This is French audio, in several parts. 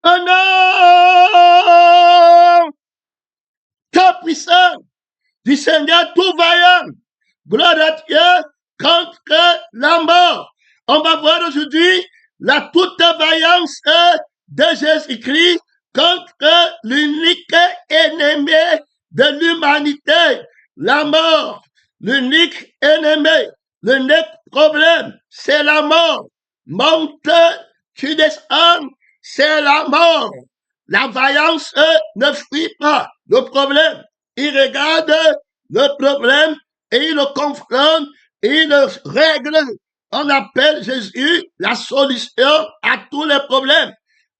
un homme tout puissant, du Seigneur tout vaillant. Gloire à Dieu contre la mort. On va voir aujourd'hui la toute vaillance de Jésus-Christ contre l'unique ennemi de l'humanité, la mort. L'unique ennemi, l'unique problème, c'est la mort. Monte, tu descends, c'est la mort. La vaillance ne fuit pas le problème. Il regarde le problème et il le confronte et il le règle. On appelle Jésus la solution à tous les problèmes.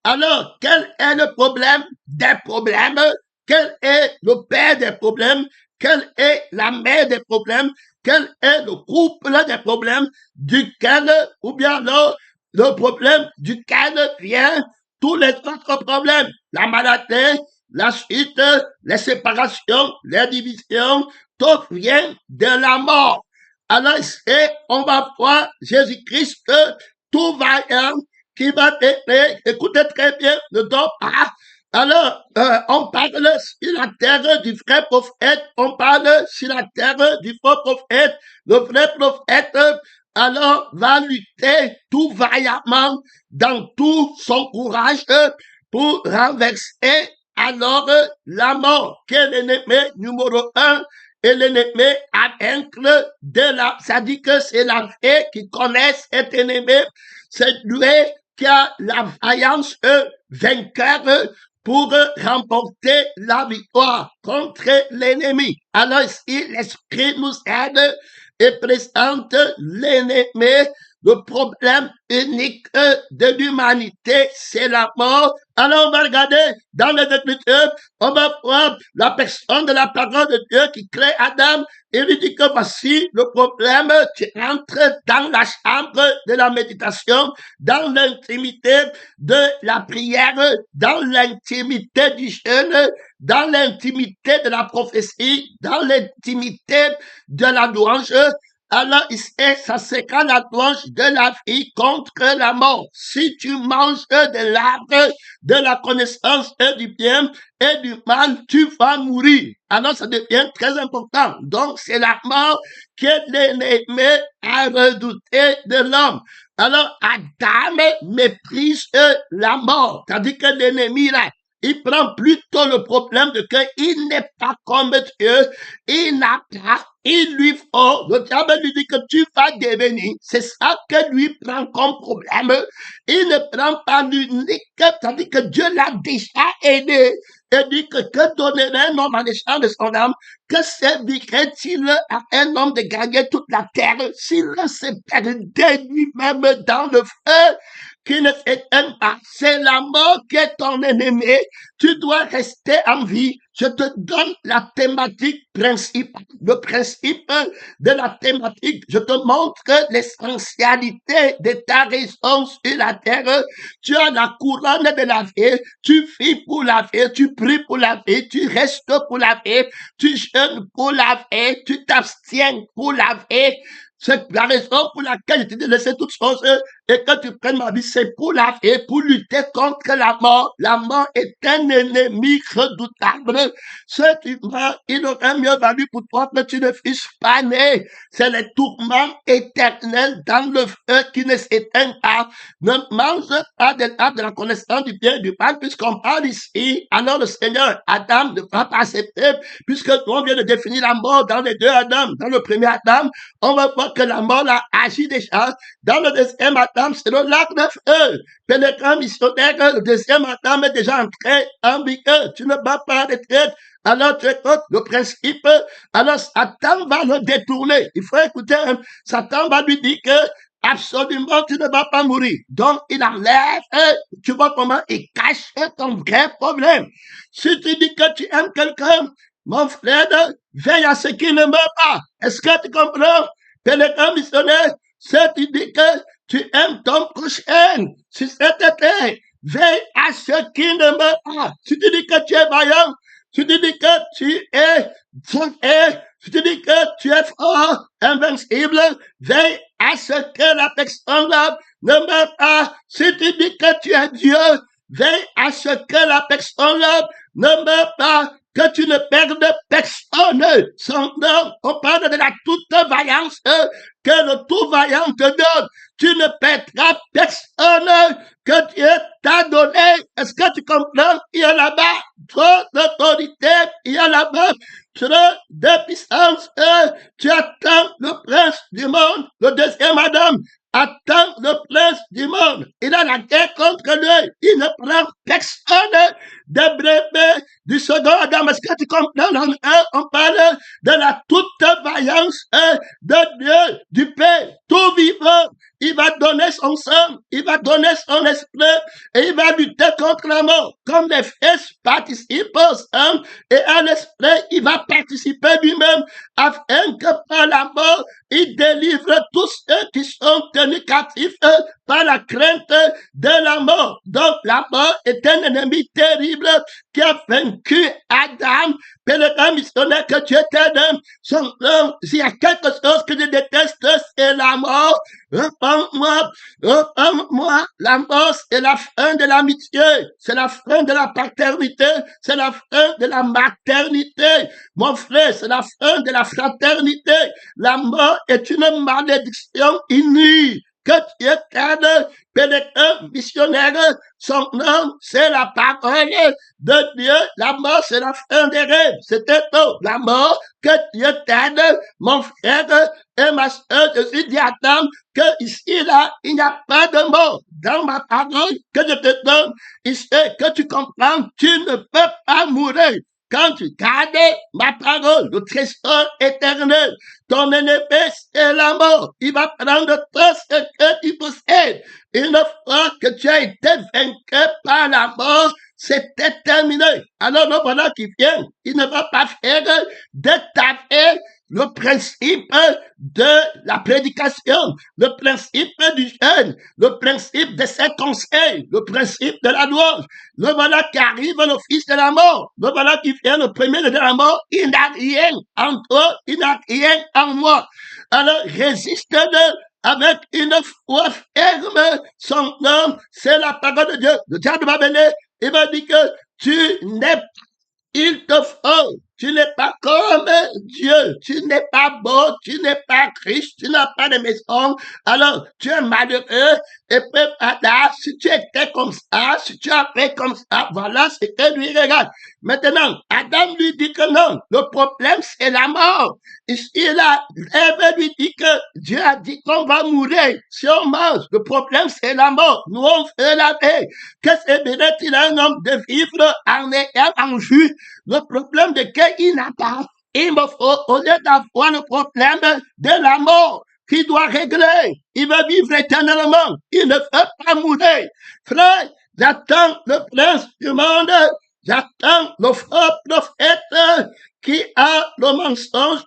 Alors, quel est le problème des problèmes? Quel est le père des problèmes? Quelle est la mère des problèmes? Quel est le couple des problèmes duquel, ou bien alors, le problème duquel vient tous les autres problèmes? La maladie, la suite, les séparations, les divisions, tout vient de la mort. Alors, on va voir Jésus-Christ, tout vaillant, qui va t'aider. Écoutez très bien, ne dors pas. Alors, on parle sur la terre du vrai prophète, on parle sur la terre du faux prophète. Le vrai prophète, alors, va lutter tout vaillamment dans tout son courage pour renverser alors la mort, qui est l'ennemi numéro 1 et l'ennemi à vaincre ça dit que c'est la fée qui connaît cet ennemi, c'est lui qui a la vaillance vainqueur pour remporter la victoire contre l'ennemi. Alors ici, l'Esprit nous aide et présente l'ennemi. Le problème unique de l'humanité, c'est la mort. Alors on va regarder dans les Écritures, on va voir la personne de la parole de Dieu qui crée Adam et lui dit que voici le problème, tu entres dans la chambre de la méditation, dans l'intimité de la prière, dans l'intimité du jeûne, dans l'intimité de la prophétie, dans l'intimité de la louange. Alors, ça sera la louange de la vie contre la mort. Si tu manges de l'arbre de la connaissance du bien et du mal, tu vas mourir. Alors, ça devient très important. Donc, c'est la mort qui est l'ennemi à redouter de l'homme. Alors, Adam méprise la mort. C'est-à-dire que l'ennemi, là, il prend plutôt le problème de qu'il n'est pas comme Dieu, il n'a pas, il lui faut, le diable lui dit que tu vas devenir, c'est ça que lui prend comme problème, il ne prend pas l'unique, c'est-à-dire que Dieu l'a déjà aidé, et dit que donnerait un homme en échange de son âme, que servirait-il à un homme de gagner toute la terre, s'il se perdait lui-même dans le feu, qui ne s'éteint pas. C'est la mort qui est ton ennemi. Tu dois rester en vie. Je te donne la thématique principale. Le principe de la thématique. Je te montre l'essentialité de ta raison sur la terre. Tu as la couronne de la vie. Tu vis pour la vie. Tu pries pour la vie. Tu restes pour la vie. Tu jeûnes pour la vie. Tu t'abstiens pour la vie. C'est la raison pour laquelle je t'ai dit de laisser toutes choses et que tu prennes ma vie, c'est pour la vie, pour lutter contre la mort. La mort est un ennemi redoutable. Cet humain, il aurait mieux valu pour toi que tu ne fusses pas né. C'est le tourment éternel dans le feu qui ne s'éteint pas. Ne mange pas de l'arbre de la connaissance du bien et du mal, puisqu'on parle ici. Alors le Seigneur, Adam ne va pas accepter, puisque on vient de définir la mort dans les deux Adam. Dans le premier Adam, on va voir que la mort a agi déjà. Dans le deuxième Adam, c'est le lac de feu. Pénétrant missionnaire, le deuxième Adam est déjà entré en vigueur. Tu ne vas pas retraite. Alors tu écoutes le principe. Alors Satan va le détourner. Il faut écouter. Satan va lui dire que absolument tu ne vas pas mourir. Donc il enlève. Tu vois comment il cache ton vrai problème. Si tu dis que tu aimes quelqu'un, mon frère, veille à ce qu'il ne meurt pas. Est-ce que tu comprends? Pénétrant missionnaire, si tu dis que tu aimes ton prochain, si cette terre, veille à ce qu'il ne meurt pas. Si tu dis que tu es vaillant, si tu dis que tu es si tu dis que tu es fort, invincible, veille à ce que la personne-là ne meurt pas. Si tu dis que tu es Dieu, veille à ce que la personne ne meure pas, que tu ne perdes personne. Son nom, on parle de la toute vaillance que le tout vaillant te donne. Tu ne perdras personne que Dieu t'a donné. Est-ce que tu comprends? Il y a là-bas trop d'autorité, il y a là-bas trop de puissance. Tu attends le prince du monde, le deuxième Adam. Attends le prince du monde. Il a la guerre contre lui. Il ne prend personne des brebis du second Adam. Est-ce que tu comprends? On parle de la toute vaillance de Dieu, du Père, tout vivant. Il va donner son sang, il va donner son esprit et il va lutter contre la mort. Comme les fils participent au sang et à l'esprit, il va participer lui-même afin que par la mort, il délivre tous ceux qui sont tenus captifs par la crainte de la mort. Donc la mort est un ennemi terrible qui a vaincu Adam, pèlerin missionnaire que Dieu t'a donné. Son nom, s'il y a quelque chose que je déteste, c'est la mort. Réponds-moi, la mort, c'est la fin de l'amitié, c'est la fin de la paternité, c'est la fin de la maternité. Mon frère, c'est la fin de la fraternité. La mort est une malédiction inouïe que Dieu t'aide, pèlerin missionnaire. Son nom, c'est la parole de Dieu. La mort, c'est la fin des rêves. C'était tout. La mort, que Dieu t'aide, mon frère et ma soeur. Je suis dit à Adam que ici, là, il n'y a pas de mort. Dans ma parole que je te donne, ici, que tu comprends, tu ne peux pas mourir. Quand tu gardes ma parole, le trésor éternel, ton ennemi, c'est la mort. Il va prendre tout ce que tu possèdes. Une fois que tu as été vaincu par la mort, c'était terminé. Alors, le voilà qui vient, il ne va pas faire de ta vie le principe de la prédication, le principe du jeûne, le principe de ses conseils, le principe de la louange. Le voilà qui arrive, le fils de la mort. Le voilà qui vient, le premier de la mort. Il n'a rien en toi, il n'a rien en moi. Alors, résiste-le avec une foi ferme. Son nom, c'est la parole de Dieu. Le diable va venir, il va dire que tu n'es pas, il te faut. Tu n'es pas comme Dieu. Tu n'es pas beau. Tu n'es pas riche. Tu n'as pas de maison. Alors, tu es malheureux. Et puis, là, si tu étais comme ça, si tu as fait comme ça, voilà ce que lui regarde. Maintenant, Adam lui dit que non. Le problème, c'est la mort. Ici, là, Ève lui dit que Dieu a dit qu'on va mourir si on mange. Le problème, c'est la mort. Nous, on fait la paix. Qu'est-ce que il a un homme de vivre en ayant en jus? Le problème de qu'il n'a pas, il me faut, au lieu d'avoir le problème de la mort qu'il doit régler, il veut vivre éternellement, il ne veut pas mourir. Frère, j'attends le prince du monde, j'attends le faux prophète qui a le mensonge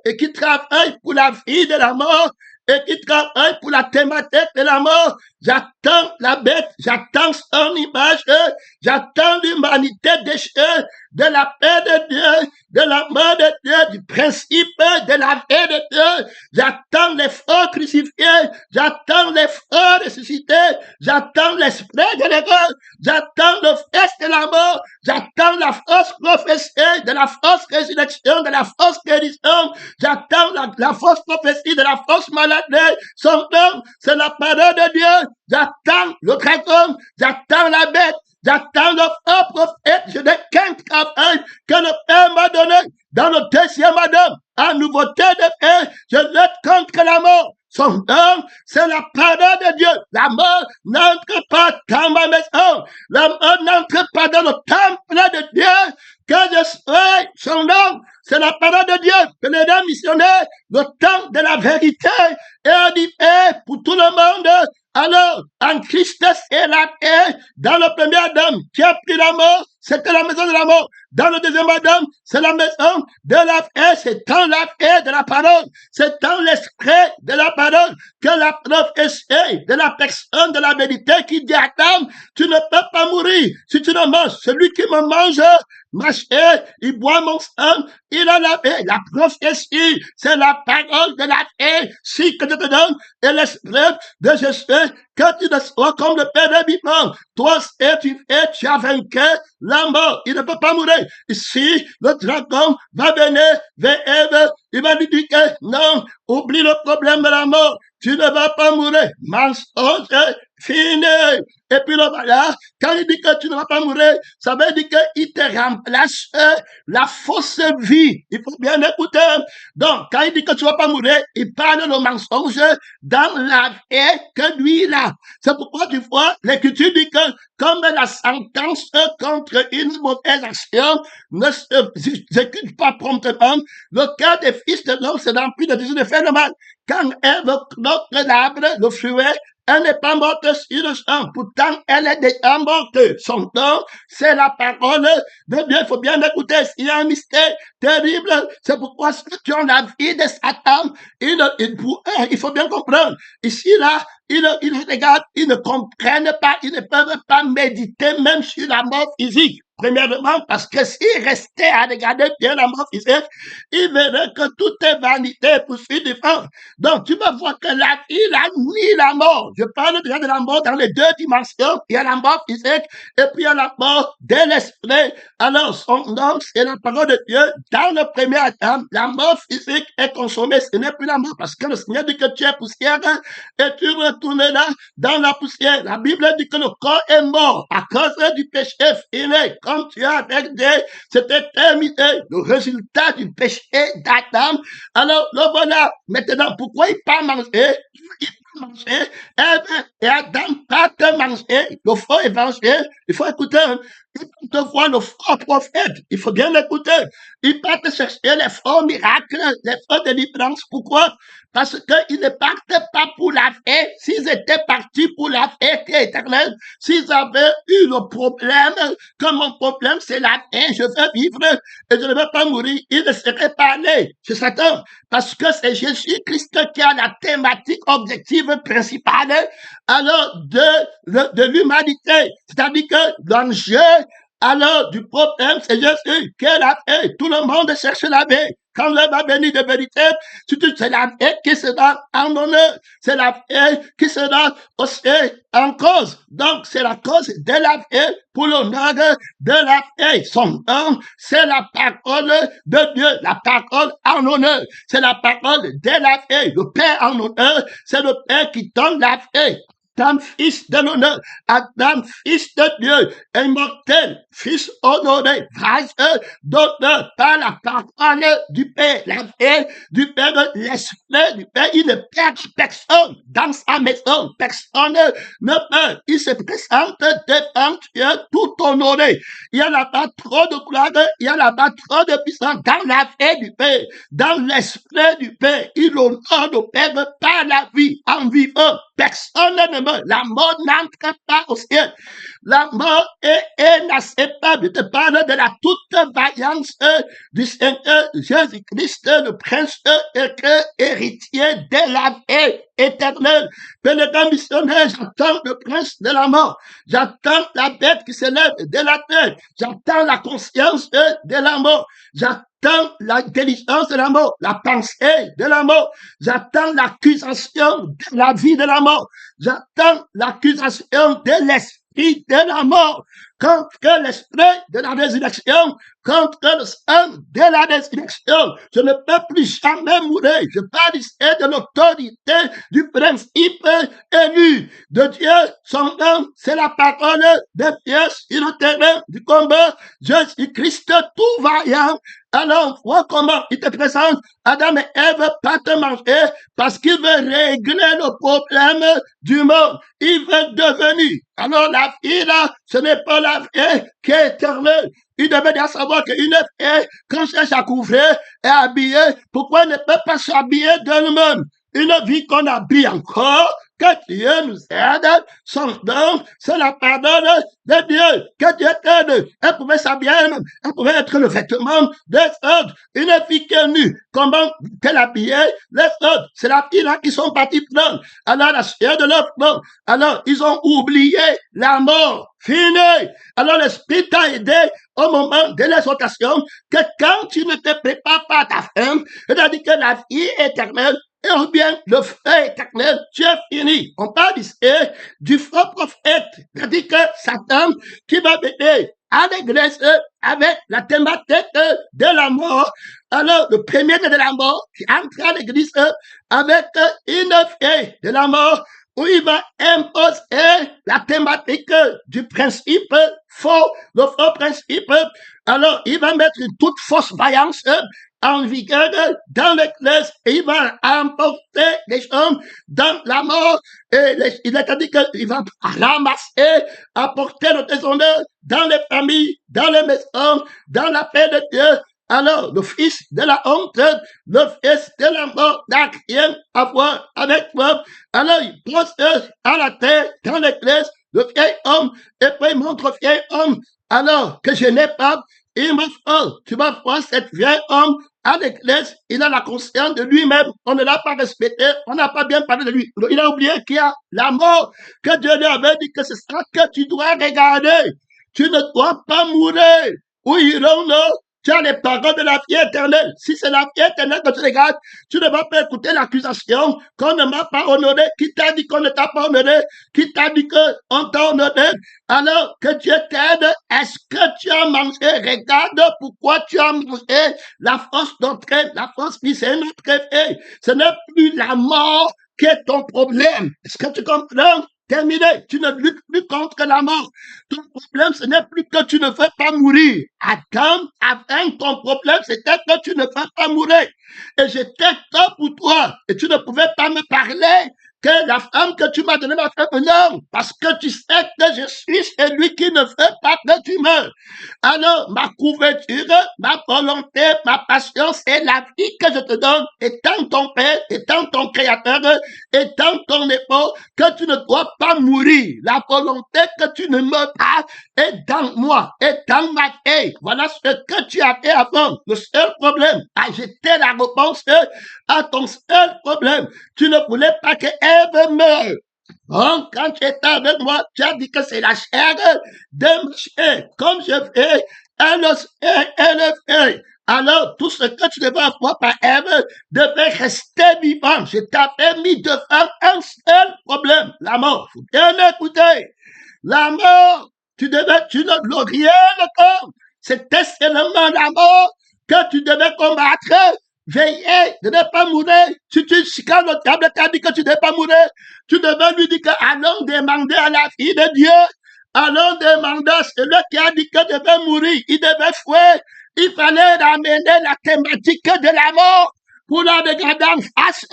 et qui travaille pour la vie de la mort et qui travaille pour la thématique de la mort. J'attends la bête, j'attends son image, j'attends l'humanité déchue, de la paix de Dieu, de l'amour de Dieu, du principe de la paix de Dieu. J'attends les faux crucifiés, j'attends les faux ressuscités, j'attends l'esprit de l'erreur, j'attends le fils de la mort, j'attends la fausse prophétie, de la fausse résurrection, de la fausse guérison, j'attends la fausse prophétie, de la fausse maladie. Son nom, c'est la parole de Dieu. J'attends le dragon, j'attends la bête, j'attends le faux prophète. Je n'ai qu'un travail que le Père m'a donné dans le deuxième Adam. En nouveauté de paix, je lutte contre la mort. Son nom, c'est la parole de Dieu. La mort n'entre pas dans ma maison. La mort n'entre pas dans le temple de Dieu. Que je sois, son nom, c'est la parole de Dieu. Pèlerin missionnaire, le temps de la vérité est arrivé pour tout le monde. Alors, en Christ, c'est la paix. Dans le premier Adam qui a pris la mort, c'était la maison de la mort. Dans le deuxième Adam, c'est la maison de la paix, c'est dans la paix de la parole, c'est dans l'esprit de la parole que la prophétie de la personne de la vérité qui dit à Adam, tu ne peux pas mourir si tu ne manges. Celui qui me mange, ma chair, il boit mon sang, il a la paix. La prophétie, c'est la parole de la paix, si que je te donne, et l'esprit de Jésus, que tu ne sois comme le Père de vivant. Toi, tu as vaincu la mort. Il ne peut pas mourir. Ici, le dragon va venir vers Ève. Il va lui dire que non, oublie le problème de la mort. Tu ne vas pas mourir. Mensonge fini. Et puis là, voilà, quand il dit que tu ne vas pas mourir, ça veut dire qu'il te remplace la fausse vie. Il faut bien écouter. Donc, quand il dit que tu ne vas pas mourir, il parle le mensonge dans la vie que lui il a. C'est pourquoi tu vois, l'Écriture dit que comme la sentence contre une mauvaise action ne s'exécute pas promptement, le cas des fils de l'homme se remplit de désir de faire le mal. Quand Ève croque l'arbre, le fruit, elle n'est pas morte sur le champ. Pourtant, elle est déjà morte. Son temps, c'est la parole de Dieu. Il faut bien écouter. Il y a un mystère terrible. C'est pourquoi ceux qui ont la vie de Satan, il faut bien comprendre. Ici, là, ils regardent, ils ne comprennent pas, ils ne peuvent pas méditer même sur la mort physique. Premièrement, parce que s'ils restaient à regarder bien la mort physique, ils verraient que tout est vanité pour suivre des femmes. Donc, tu vas voir que la vie, la nuit, la mort. Je parle déjà de la mort dans les deux dimensions. Il y a la mort physique et puis il y a la mort de l'esprit. Alors, son nom, c'est la parole de Dieu. Dans le premier Adam, la mort physique est consommée. Ce n'est plus la mort parce que le Seigneur dit que tu es poussière et tu retourneras dans la poussière. La Bible dit que le corps est mort à cause du péché fini. Comme tu as avec Dieu, c'était terminé. Le résultat du péché d'Adam. Alors, le voilà. Maintenant, pourquoi il pas manger? Manger, et Adam pas te manger, le faux évangile, il faut écouter, il te voit le faux prophète, il faut bien l'écouter, il va te chercher les faux miracles, les faux délivrances, pourquoi? Parce qu'ils ne partent pas pour la paix, s'ils étaient partis pour la paix qui est éternelle, s'ils avaient eu le problème, comme mon problème c'est la paix, je veux vivre et je ne veux pas mourir, ils ne seraient pas allés chez Satan, parce que c'est Jésus-Christ qui a la thématique objective principale alors de l'humanité. C'est-à-dire que l'enjeu alors du problème, c'est Jésus qui est la paix. Tout le monde cherche la paix. Quand l'homme va venir de vérité, c'est la paix qui sera en honneur. C'est la paix qui sera aussi en cause. Donc, c'est la cause de la paix pour l'honneur de la paix. Son nom, c'est la parole de Dieu. La parole en honneur. C'est la parole de la paix. Le Père en honneur, c'est le Père qui donne la paix. Adam, fils de l'honneur, Adam, fils de Dieu, immortel, fils honoré, grâce d'honneur par la parole du Père, la paix du Père, l'esprit du Père, il ne perd personne dans sa maison, personne ne meurt, il se présente devant Dieu tout honoré. Il y a là-bas trop de gloire, il y a là-bas trop de puissance dans la paix du Père, dans l'esprit du Père, il honore le Père par la vie, en vivant. Personne ne meurt. La mort n'entre pas au ciel. La mort est inacceptable. Je te parle de la toute vaillance du Seigneur Jésus-Christ, le prince héritier de la vie éternelle. Pénétrant missionnaire, j'attends le prince de la mort. J'attends la bête qui s'élève de la terre. J'attends la conscience de la mort. J'attends l'intelligence de la mort, la pensée de la mort. J'attends l'accusation de la vie de la mort. J'attends l'accusation de l'esprit de la mort contre l'esprit de la résurrection, contre le sang de la résurrection. Je ne peux plus jamais mourir. Je parle ici de l'autorité du principe élu de Dieu. Son nom, c'est la parole de Dieu sur le terrain du combat. Jésus-Christ tout vaillant. Alors, vois comment il te présente. Adam et Ève pas te manger parce qu'il veut régler le problème du monde. Il veut devenir. Alors, la vie là, ce n'est pas la vie qui est éternelle. Il devait bien savoir qu'une fille, quand cherche à couvrir et habiller, pourquoi elle ne peut pas s'habiller d'elle-même? Une vie qu'on habille encore, que Dieu nous aide. Son don, c'est la pardon de Dieu. Que Dieu t'aide. Elle pouvait s'habiller elle-même. Elle pouvait être le vêtement des autres. Une fille qui est nue. Comment qu'elle habillait les autres? C'est la fille là qui sont partis prendre. Alors, la sueur de leur front. Alors, ils ont oublié la mort. Fini. Alors, l'Esprit t'a aidé au moment de l'exhortation que quand tu ne te prépares pas à ta fin, c'est-à-dire que la vie éternelle, et bien le feu éternel, tu es fini. On parle ici du faux prophète, c'est-à-dire que Satan qui va venir à l'église avec la thématique de la mort. Alors, le premier de la mort qui entre à l'église avec une fille de la mort, où il va imposer la thématique du principe faux, le faux principe. Alors, il va mettre toute fausse vaillance en vigueur dans l'église et il va emporter les gens dans la mort. Et il a dit qu'il va ramasser, apporter le déshonneur dans les familles, dans les maisons, dans la paix de Dieu. Alors, le fils de la honte, le fils de la mort n'a rien à voir avec moi. Alors, il pose à la terre dans l'église, le vieil homme, et puis il montre au vieil homme, alors que je n'ai pas, il me dit, tu vas voir cet vieil homme à l'église, il a la conscience de lui-même, on ne l'a pas respecté, on n'a pas bien parlé de lui. Il a oublié qu'il y a la mort, que Dieu lui avait dit que c'est ça que tu dois regarder. Tu ne dois pas mourir. Où irons-nous? Tu as les paroles de la vie éternelle. Si c'est la vie éternelle que tu regardes, tu ne vas pas écouter l'accusation qu'on ne m'a pas honoré. Qui t'a dit qu'on ne t'a pas honoré? Qui t'a dit qu'on t'a honoré? Alors que Dieu t'aide, est-ce que tu as mangé? Regarde pourquoi tu as mangé la fausse doctrine, la fausse vie, c'est notre réveil. Ce n'est plus la mort qui est ton problème. Est-ce que tu comprends? Terminé, tu ne luttes plus contre la mort. Ton problème, ce n'est plus que tu ne veux pas mourir. Adam, avant ton problème, c'était que tu ne veux pas mourir. Et j'étais là pour toi. Et tu ne pouvais pas me parler que la femme que tu m'as donnée m'a fait non, parce que tu sais que je suis celui qui ne veut pas que tu meurs. Alors, ma couverture, ma volonté, ma passion, c'est la vie que je te donne, étant ton Père, étant ton Créateur, étant ton époux, que tu ne dois pas mourir. La volonté que tu ne meurs pas est dans moi, est dans ma vie. Voilà ce que tu as fait avant. Le seul problème, j'étais la réponse à ton seul problème. Tu ne voulais pas que Ève meure. Donc, quand tu étais avec moi, tu as dit que c'est la chair de mon chien. Comme je fais, elle fait. Alors, tout ce que tu devais avoir par Ève devait rester vivant. Je t'avais mis devant un seul problème, la mort. Faut bien écouter. La mort, tu ne gloriais le corps. C'était seulement la mort que tu devais combattre. Veillez de ne pas mourir. Si quand le diable t'a dit que tu ne devais pas mourir, tu devais lui dire que allons demander à la fille de Dieu. Allons demander à celui qui a dit que devait mourir. Il devait fuir. Il fallait ramener la thématique de la mort pour la regarder en face.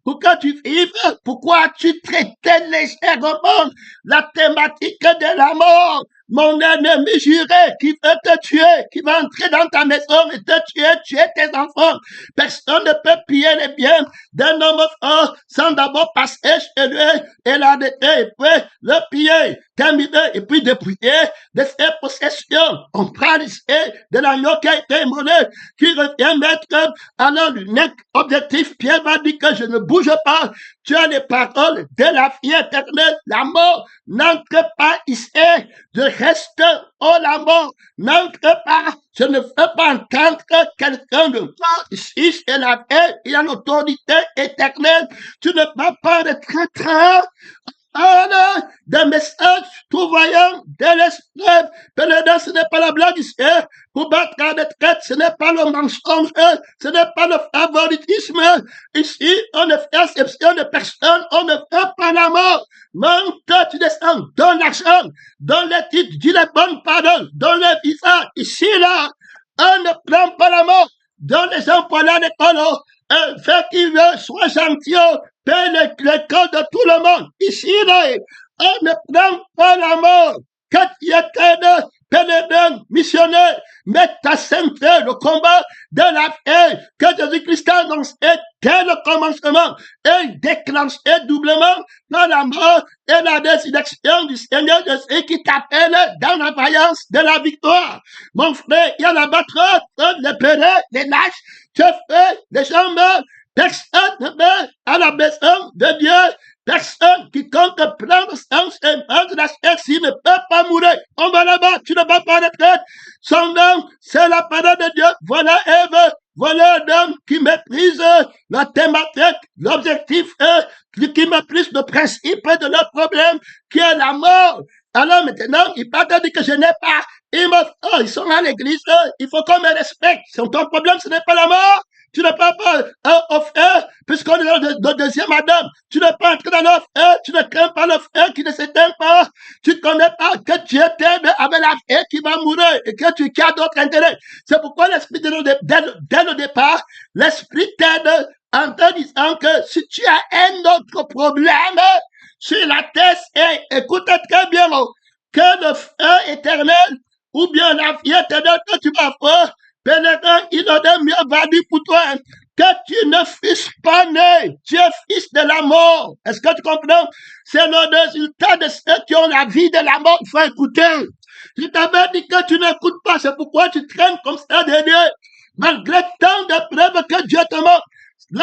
Pour que tu vives. Pourquoi tu traitais légèrement la thématique de la mort? Mon ennemi juré qui veut te tuer, qui va entrer dans ta maison et te tuer tes enfants. Personne ne peut piller les biens d'un homme fort sans d'abord passer chez lui et l'arrêter et puis le piller, terminer et puis dépouiller de ses possessions. On parle ici de l'agneau qui a été immolé, qui revient mettre alors l'unique objectif. Pierre m'a dit que je ne bouge pas. Tu as les paroles de la vie éternelle. La mort n'entre pas ici. Je reste au la mort. N'entre pas. Je ne veux pas entendre quelqu'un de toi. Ici, c'est la paix. Il y a l'autorité éternelle. Tu ne vas pas de traître. Des messages tout voyants de l'esprit. Pénédant, ce n'est pas la blague ici. Pour battre la traite, ce n'est pas le mensonge, ce n'est pas le favoritisme. Ici, on ne fait exception de personne, on ne fait pas la mort. Même que tu descends, donne l'argent, donne les titres, dis les bonnes paroles, donne les visas. Ici, là, on ne prend pas la mort. Donne les gens pour aller à l'école, fais qu'il veut, sois gentil, paye l'école de tout le monde. Ici, là, on ne prend pas la mort. que tu étais de pèlerin, missionnaire, mais ta sainteté, le combat de la haine que Jésus-Christ annonce dès le commencement et déclenché doublement dans la mort et la résurrection du Seigneur Jésus qui t'appelle dans la vaillance de la victoire. Mon frère, il y a la battre, les pérés, les lâches, tu fais les gens meurent, personne ne meurt à la maison de Dieu. Personne qui compte prendre son chemin de la chair, s'il ne peut pas mourir, on va là-bas, tu ne vas pas retraite. Son nom, c'est la parole de Dieu. Voilà Ève, voilà un homme qui méprise la thématique, l'objectif, qui méprise le principe de leur problème, qui est la mort. Alors maintenant, il pas te dire que je n'ai pas. Ils sont à l'église, il faut qu'on me respecte. Ton problème, ce n'est pas la mort. Tu n'es pas au feu, puisqu'on est dans le deuxième Adam. Tu n'es pas entré dans le feu, tu ne crains pas le feu qui ne s'éteint pas. Tu ne connais pas que Dieu t'aime avec la feu qui va mourir et que tu as d'autres intérêts. C'est pourquoi l'Esprit, dès le départ, l'Esprit t'aide en te disant que si tu as un autre problème sur la terre, écoute très bien, que le feu éternel ou bien la vie éternelle que tu vas faire, pèlerin, il aurait mieux valu pour toi que tu ne fusses pas né. Tu es fils de la mort. Est-ce que tu comprends? C'est le résultat de ceux qui ont la vie de la mort. Il faut écouter. Je t'avais dit que tu n'écoutes pas. C'est pourquoi tu traînes comme ça de Dieu. Malgré tant de preuves que Dieu te montre.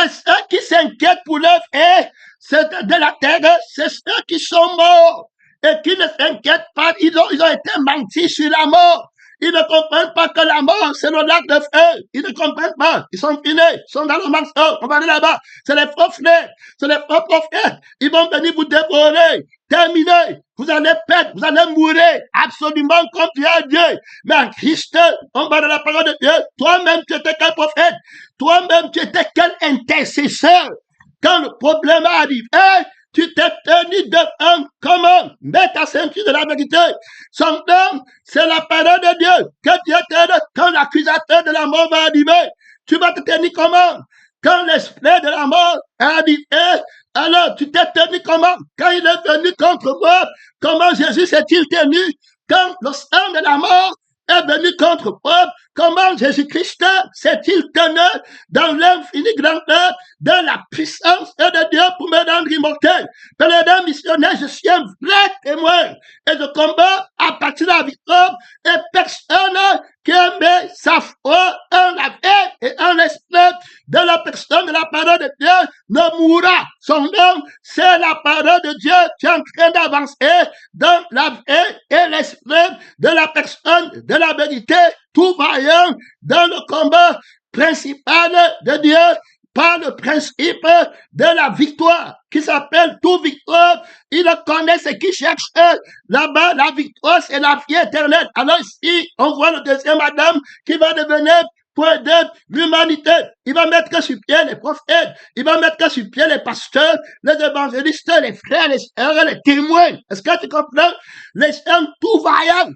Ceux qui s'inquiètent pour leur vie de la terre, c'est ceux qui sont morts et qui ne s'inquiètent pas. Ils ont été mentis sur la mort. Ils ne comprennent pas que la mort, c'est le lac de feu. Ils ne comprennent pas. Ils sont finis. Ils sont dans le mensonge. On va aller là-bas. C'est les faux frères. C'est les faux prophètes. Ils vont venir vous dévorer. Terminé. Vous allez perdre. Vous allez mourir. Absolument comme tu as Dieu. Mais en Christ, on va dans la parole de Dieu. Toi-même, tu étais quel prophète? Toi-même, tu étais quel intercesseur? Quand le problème arrive, tu t'es tenu devant comment? Mets ta ceinture de la vérité. Son nom, c'est la parole de Dieu. Que Dieu t'aide quand l'accusateur de la mort va arriver. Tu vas te tenir comment? Quand l'esprit de la mort arrive, alors tu t'es tenu comment? Quand il est venu contre moi, comment Jésus s'est-il tenu? Quand le sang de la mort est venu contre moi, comment Jésus-Christ s'est-il tenu dans l'infini grandeur de la puissance de Dieu pour me rendre immortel? Pèlerin missionnaire, je suis un vrai témoin et je combats à partir de la victoire et personne qui aime sa foi en la vie et en l'esprit de la personne de la parole de Dieu ne mourra. Son nom, c'est la parole de Dieu qui est en train d'avancer dans la vie et l'esprit de la personne de la vérité, tout vaillant dans le combat principal de Dieu par le principe de la victoire qui s'appelle tout victoire. Il connaît ce qui cherche là-bas. La victoire, c'est la vie éternelle. Alors ici, on voit le deuxième Adam qui va devenir pour aider l'humanité. Il va mettre sur pied les prophètes. Il va mettre sur pied les pasteurs, les évangélistes, les frères, les sœurs, les témoins. Est-ce que tu comprends? Les gens tout vaillants.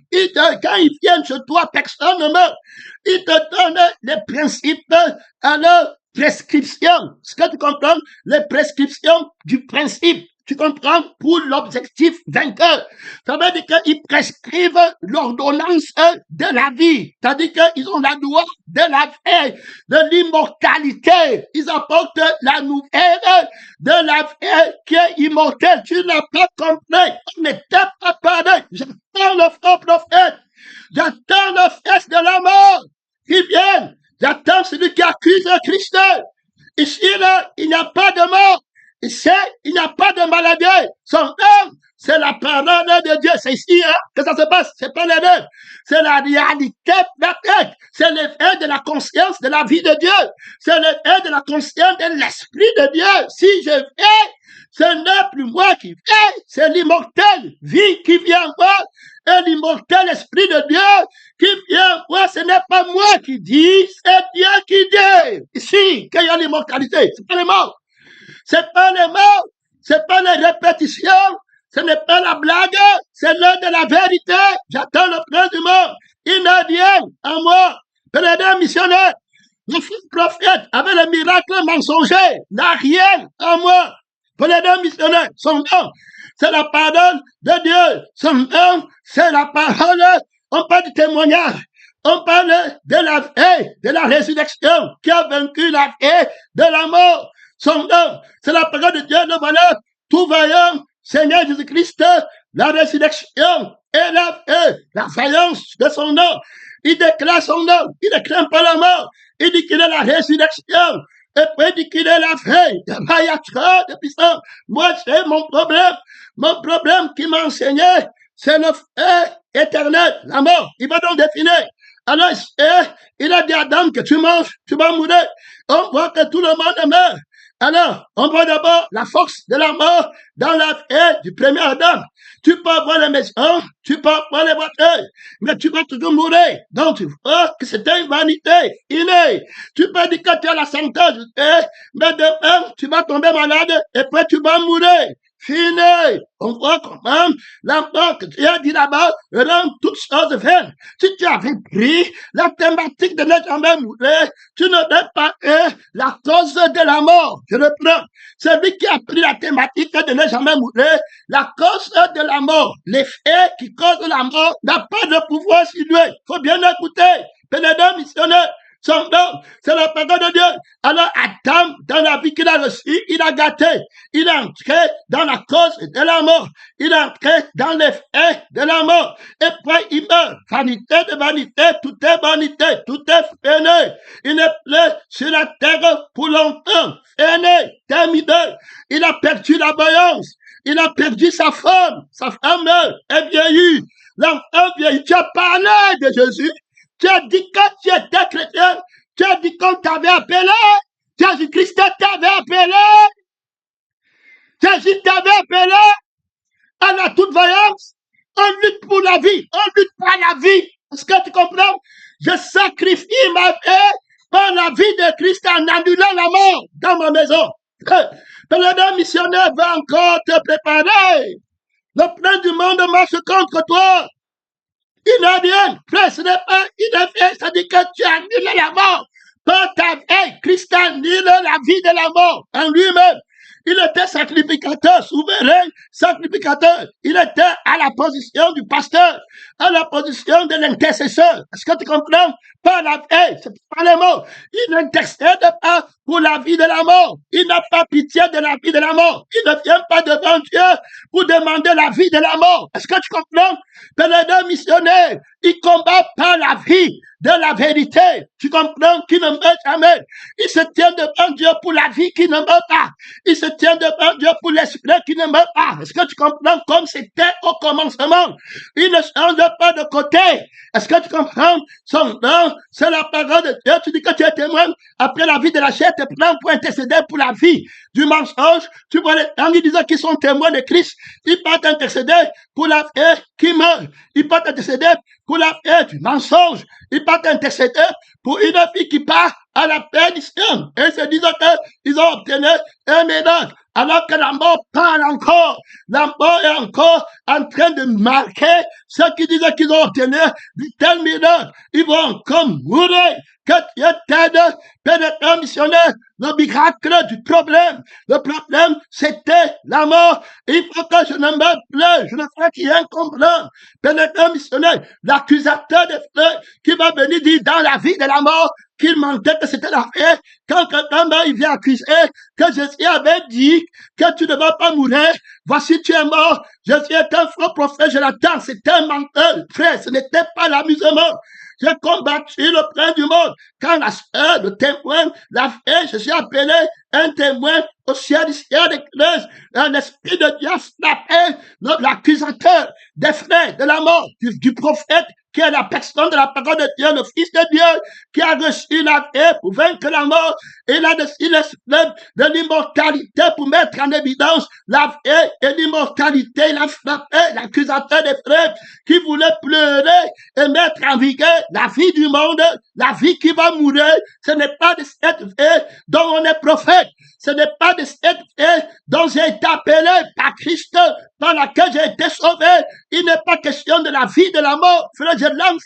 Quand ils viennent chez toi, personne ne meurt. Ils te donnent les principes à leur prescription. Est-ce que tu comprends? Les prescriptions du principe. Tu comprends? Pour l'objectif vainqueur. Ça veut dire qu'ils prescrivent l'ordonnance de la vie. C'est-à-dire qu'ils ont la loi de la vie, de l'immortalité. Ils apportent la nouvelle de la vie qui est immortelle. Tu n'as pas compris. On n'était pas pareil. J'attends le faux prophète. J'attends le fils de la mort qui vient. J'attends celui qui accuse Christ. Ici, là, il n'y a pas de mort. Ici, il n'y a pas de maladie. Son nom, c'est la parole de Dieu. C'est ici que ça se passe. C'est pas l'erreur. C'est la réalité pratique. C'est l'effet de la conscience de la vie de Dieu. C'est l'effet de la conscience de l'esprit de Dieu. Si je vais, ce n'est plus moi qui vais, c'est l'immortel vie qui vient voir. Et l'immortel esprit de Dieu qui vient voir, ce n'est pas moi qui dis, c'est Dieu qui dit. Ici, qu'il y a l'immortalité, c'est pas les morts. C'est pas les morts, c'est pas les répétitions, ce n'est pas la blague, c'est l'heure de la vérité. J'attends le prince du monde. Il n'a rien à moi. Pèlerin missionnaire, le fils prophète avec le miracle mensonger n'a rien à moi. Pèlerin missionnaire, son nom, c'est la parole de Dieu. Son nom, c'est la parole. On parle du témoignage. On parle de la résurrection qui a vaincu la vie de la mort. Son nom, c'est la parole de Dieu, le voilà, tout vaillant, Seigneur Jésus-Christ, la résurrection et la vaillance de son nom. Il déclare son nom, il ne craint pas la mort, il dit qu'il est la résurrection, et puis il dit qu'il est la veille, il y a trop de puissance. Moi, c'est mon problème qui m'a enseigné, c'est le feu éternel, la mort. Il va donc définir. Alors, il a dit à Adam que tu manges, tu vas mourir. On voit que tout le monde meurt. Alors, on voit d'abord la force de la mort dans la vie du premier Adam. Tu peux avoir les maisons, tu peux avoir les voitures, mais tu vas toujours mourir. Donc, tu vois que c'était une vanité innée. Tu peux dire que tu as la santé, mais demain, tu vas tomber malade et puis tu vas mourir. Fini. On voit comment la mort que tu as dit là-bas rend toutes choses vaines. Si tu avais pris la thématique de ne jamais mourir, tu n'aurais pas eu la cause de la mort. Je reprends. Celui qui a pris la thématique de ne jamais mourir, la cause de la mort, l'effet qui cause la mort n'a pas de pouvoir sur lui. Il faut bien écouter. Pénédeur missionnaire. Son nom, c'est la parole de Dieu. Alors, Adam, dans la vie qu'il a reçue, il a gâté. Il est entré dans la cause de la mort. Il est entré dans l'effet de la mort. Et puis, il meurt. Vanité de vanité, tout est vanité, tout est freiné. Il n'est plus sur la terre pour longtemps. Freiné, terminé. Il a perdu la voyance. Il a perdu sa femme. Sa femme est vieillie. L'enfant vieillit. Tu as parlé de Jésus. Tu as dit que tu étais chrétien, tu as dit qu'on t'avait appelé, Jésus-Christ t'avait appelé, Jésus t'avait appelé à la toute voyance. On lutte pour la vie, on lutte pour la vie. Est-ce que tu comprends? Je sacrifie ma vie par la vie de Christ en annulant la mort dans ma maison. Le missionnaire va encore te préparer. Le prince du monde marche contre toi. Il n'a rien, frère, ce n'est pas une effet, ça dit que tu annules la mort. Par ta vie, Christ annule la vie de la mort en lui-même. Il était sacrificateur, souverain, sacrificateur. Il était à la position du pasteur, à la position de l'intercesseur. Est-ce que tu comprends? Pas la vie, c'est pas les mots. Il n'intercède pas pour la vie de la mort. Il n'a pas pitié de la vie de la mort. Il ne vient pas devant Dieu pour demander la vie de la mort. Est-ce que tu comprends? Pénédeur missionnaire, il combat pas la vie de la vérité. Tu comprends? Qui ne meurt jamais. Il se tient devant Dieu pour la vie qui ne meurt pas. Il se tient devant Dieu pour l'esprit qui ne meurt pas. Est-ce que tu comprends? Comme c'était au commencement. Il ne change pas de côté. Est-ce que tu comprends? Son nom, c'est la parole de Dieu. Tu dis que tu es témoin. Après la vie de la chair, tu prends pour intercéder pour la vie du mensonge. Tu vois les gens qui disent qu'ils sont témoins de Christ. Ils peuvent intercéder pour la vie qui meurt. Ils peuvent intercéder pour la vie du mensonge. Ils peuvent intercéder pour une fille qui part à la perdition. Et ils se disent qu'ils ont obtenu un miracle. Alors que la mort parle encore. La mort est encore en train de marquer ceux qui disent qu'ils ont obtenu du tel miracle. Ils vont encore mourir. Que Dieu t'aide, pénétrant missionnaire, le miracle du problème. Le problème, c'était la mort. Il faut que je ne meure plus. Je ne ferai rien comprendre. Pénétrant missionnaire, l'accusateur des frères qui va venir dire dans la vie de la mort qu'il mentait que c'était la vie. Quand quelqu'un il vient accuser que Jésus avait dit que tu ne vas pas mourir, voici tu es mort. Jésus est un faux prophète, je l'attends. C'était un menteur. Frère, ce n'était pas l'amusement. J'ai combattu le prince du monde. Quand la sœur, le témoin, l'a fait, je suis appelé un témoin au ciel du ciel des creuses. L'esprit de Dieu a frappé l'accusateur des frères de la mort, du prophète, qui est la personne de la parole de Dieu, le Fils de Dieu, qui a reçu la vie pour vaincre la mort, et il a reçu l'esprit de l'immortalité pour mettre en évidence la vie et l'immortalité. Il a frappé l'accusateur des frères qui voulait pleurer et mettre en vigueur la vie du monde, la vie qui va mourir. Ce n'est pas de cette vie dont on est prophète. Ce n'est pas de cette vie dont j'ai été appelé par Christ, par laquelle j'ai été sauvé. Il n'est pas question de la vie, de la mort. Frère, je lance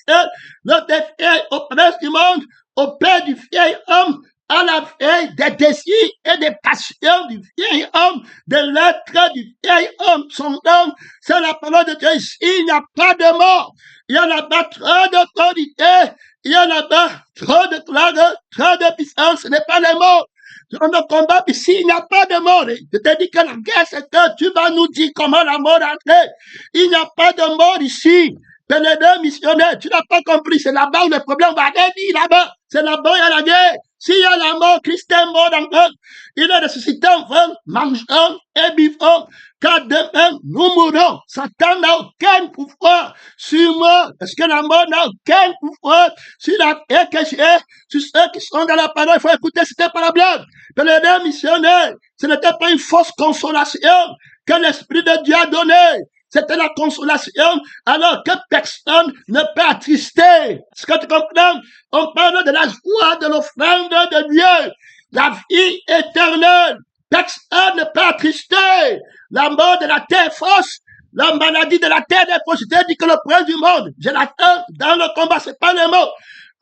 le défi au prince du monde, au père du vieil homme, à la veille des désirs et des passions du vieil homme, de l'être du vieil homme. Son homme, c'est la parole de Dieu. Il n'y a pas de mort. Il y en a pas trop d'autorité. Il y en a pas trop de gloire, trop de puissance. Ce n'est pas les morts. Dans le combat, ici, il n'y a pas de mort. Je te dis que la guerre, c'est que tu vas nous dire comment la mort entre. Il n'y a pas de mort ici. Les deux missionnaires, tu n'as pas compris, c'est là-bas où le problème va aller, là-bas. C'est là-bas où il y a la guerre. S'il y a la mort, Christ est mort encore. Il est ressuscité enfin, mangeant et buvant. Car demain, nous mourrons. Satan n'a aucun pouvoir sur moi. Parce que la mort n'a aucun pouvoir sur la vie que j'ai, sur ceux qui sont dans la parole. Il faut écouter cette parabole. Les deux missionnaires, ce n'était pas une fausse consolation que l'Esprit de Dieu a donnée. C'était la consolation, alors que personne ne peut attrister. Est-ce que tu comprends? On parle de la joie de l'offrande de Dieu, la vie éternelle. Personne ne peut attrister. La mort de la terre fausse, la maladie de la terre est fausse. Je t'ai dit que le prince du monde, je l'attends dans le combat, c'est pas les mots.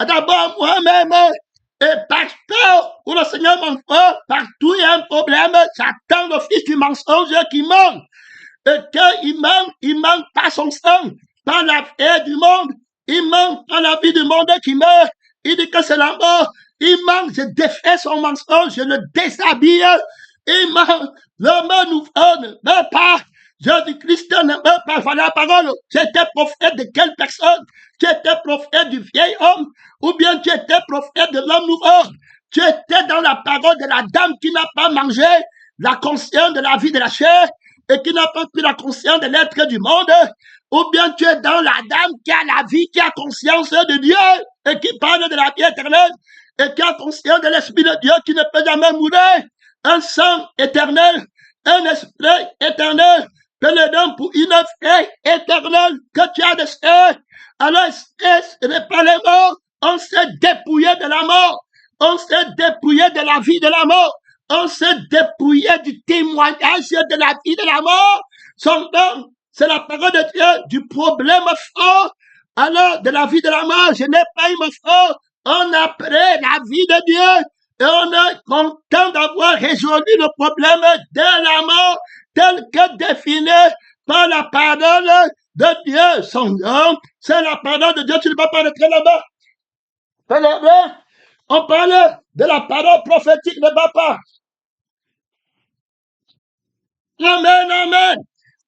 D'abord, moi-même, et partout où le Seigneur m'envoie, partout il y a un problème, j'attends le fils du mensonge qui manque. Et qu'il manque pas son sang, pas la vie du monde, il manque pas la vie du monde qui meurt, il dit que c'est la mort, il manque, je défais son mensonge, je le déshabille, il manque, le mot ne meurt pas, Jésus-Christ ne meurt pas, voilà la parole, tu étais prophète de quelle personne? Tu étais prophète du vieil homme, ou bien tu étais prophète de l'homme nouveau? Tu étais dans la parole de la dame qui n'a pas mangé la conscience de la vie de la chair, et qui n'a pas pris la conscience de l'être du monde, ou bien tu es dans la dame qui a la vie, qui a conscience de Dieu, et qui parle de la vie éternelle, et qui a conscience de l'Esprit de Dieu qui ne peut jamais mourir, un sang éternel, un esprit éternel, que le don pour une vie éternelle, que tu as de ce. Alors, ce n'est pas les morts, on s'est dépouillé de la mort, on s'est dépouillé de la vie de la mort, on s'est dépouillé du témoignage de la vie de la mort. Son nom, c'est la parole de Dieu, du problème fort. Alors, de la vie de la mort, je n'ai pas eu mon fort. On a pris la vie de Dieu et on est content d'avoir résolu le problème de la mort tel que défini par la parole de Dieu. Son nom, c'est la parole de Dieu. Tu ne vas pas rentrer là-bas. On parle de la parole prophétique de Papa. Amen, amen.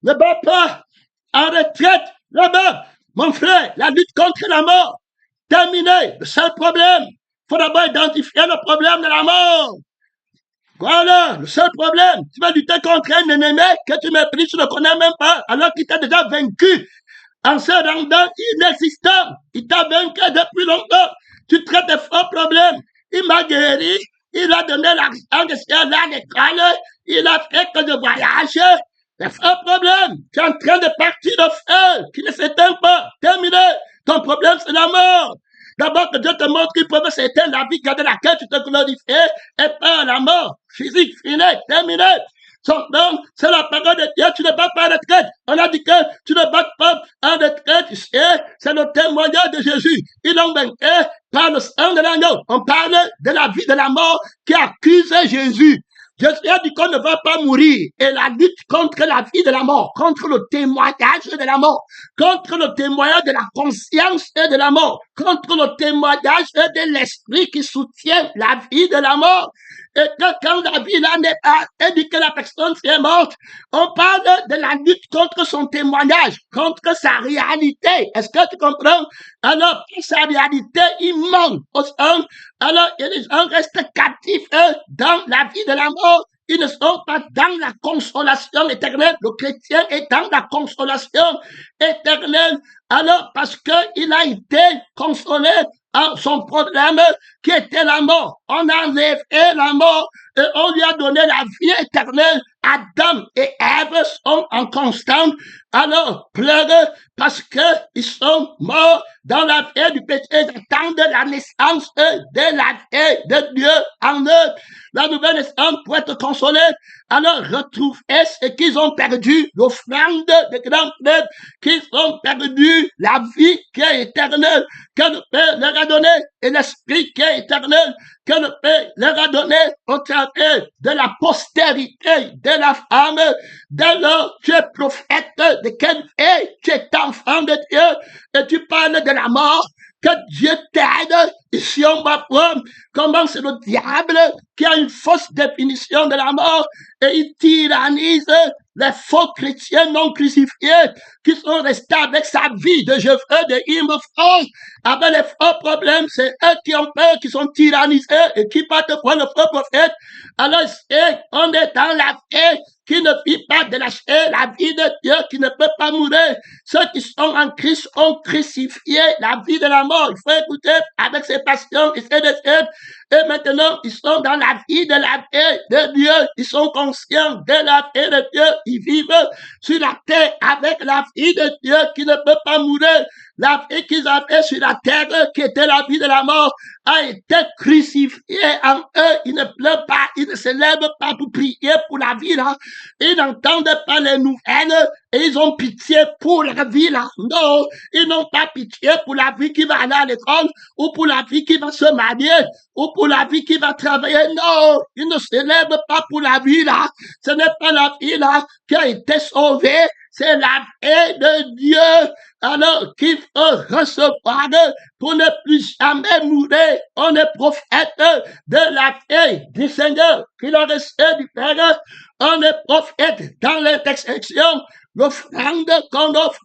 Ne va pas en retraite là-bas. Mon frère, la lutte contre la mort, terminé. Le seul problème, il faut d'abord identifier le problème de la mort. Voilà, le seul problème. Tu vas lutter contre un ennemi que tu méprises, tu ne connais même pas, alors qu'il t'a déjà vaincu en se rendant inexistant. Il t'a vaincu depuis longtemps. Tu traites de faux problèmes. Il m'a guéri. Il a donné l'argent que c'est à l'école. Il a fait que je voyage. C'est un problème. Tu es en train de partir de feu qui ne s'éteint pas. Terminé. Ton problème, c'est la mort. D'abord que Dieu te montre qu'il peut s'éteindre la vie dans laquelle tu te glorifies et pas la mort physique, finie, terminée. Son nom, c'est la parole de Dieu. Tu ne bats pas en retraite. On a dit que tu ne bats pas en retraite. C'est le témoignage de Jésus. Ils l'ont vaincu par le sang de l'agneau. On parle de la vie de la mort qui accuse Jésus. Jésus a dit qu'on ne va pas mourir. Et la lutte contre la vie de la mort, contre le témoignage de la mort, contre le témoignage de la conscience et de la mort, contre le témoignage de l'esprit qui soutient la vie de la mort. Et que quand la vie là n'est pas, et dit que la personne est morte, on parle de la lutte contre son témoignage, contre sa réalité. Est-ce que tu comprends? Alors, sa réalité, il manque au sang. Alors, les gens restent captifs dans la vie de la mort. Ils ne sont pas dans la consolation éternelle. Le chrétien est dans la consolation éternelle. Alors, parce qu'il a été consolé à son problème qui était la mort. On a enlevé la mort et on lui a donné la vie éternelle. Adam et Ève sont en constante. Alors, pleurent parce qu'ils sont morts dans la vie du péché. Ils attendent la naissance de la vie de Dieu en eux. La nouvelle naissance pour être consolée. Alors, retrouvez ce qu'ils ont perdu, l'offrande de grand frère, qu'ils ont perdu la vie qui est éternelle, que le Père leur a donnée, et l'esprit qui est éternel, que le Père leur a donné au travers de la postérité de la femme. Dès lors, tu es prophète de quel est, tu es enfant de Dieu et tu parles de la mort. Que Dieu t'aide. Ici, on va voir comment c'est le diable qui a une fausse définition de la mort et il tyrannise les faux chrétiens non crucifiés qui sont restés avec sa vie de Jésus, de hymnes faux, avec les faux problèmes. C'est eux qui ont peur, qui sont tyrannisés et qui partent voir le faux prophète. Alors, on est dans la paix qui ne vit pas de la chair, la vie de Dieu qui ne peut pas mourir. Ceux qui sont en Christ ont crucifié la vie de la mort. Il faut écouter avec ses passions et ses désirs. Et maintenant, ils sont dans la vie de la paix de Dieu. Ils sont conscients de la paix de Dieu. Ils vivent sur la terre avec la vie de Dieu qui ne peut pas mourir. La vie qu'ils avaient sur la terre, qui était la vie de la mort, a été crucifiée en eux. Ils ne pleurent pas, ils ne se lèvent pas pour prier pour la vie là. Ils n'entendent pas les nouvelles et ils ont pitié pour la vie là. Non, ils n'ont pas pitié pour la vie qui va aller à l'école ou pour la vie qui va se marier ou pour la vie qui va travailler. Non, ils ne se lèvent pas pour la vie là. Ce n'est pas la vie là qui a été sauvée. C'est la paix de Dieu. Alors qu'il faut recevoir pour ne plus jamais mourir. On est prophète de la paix du Seigneur, qu'il a resté du Père. On est prophète dans l'intercession, l'offrande qu'on offre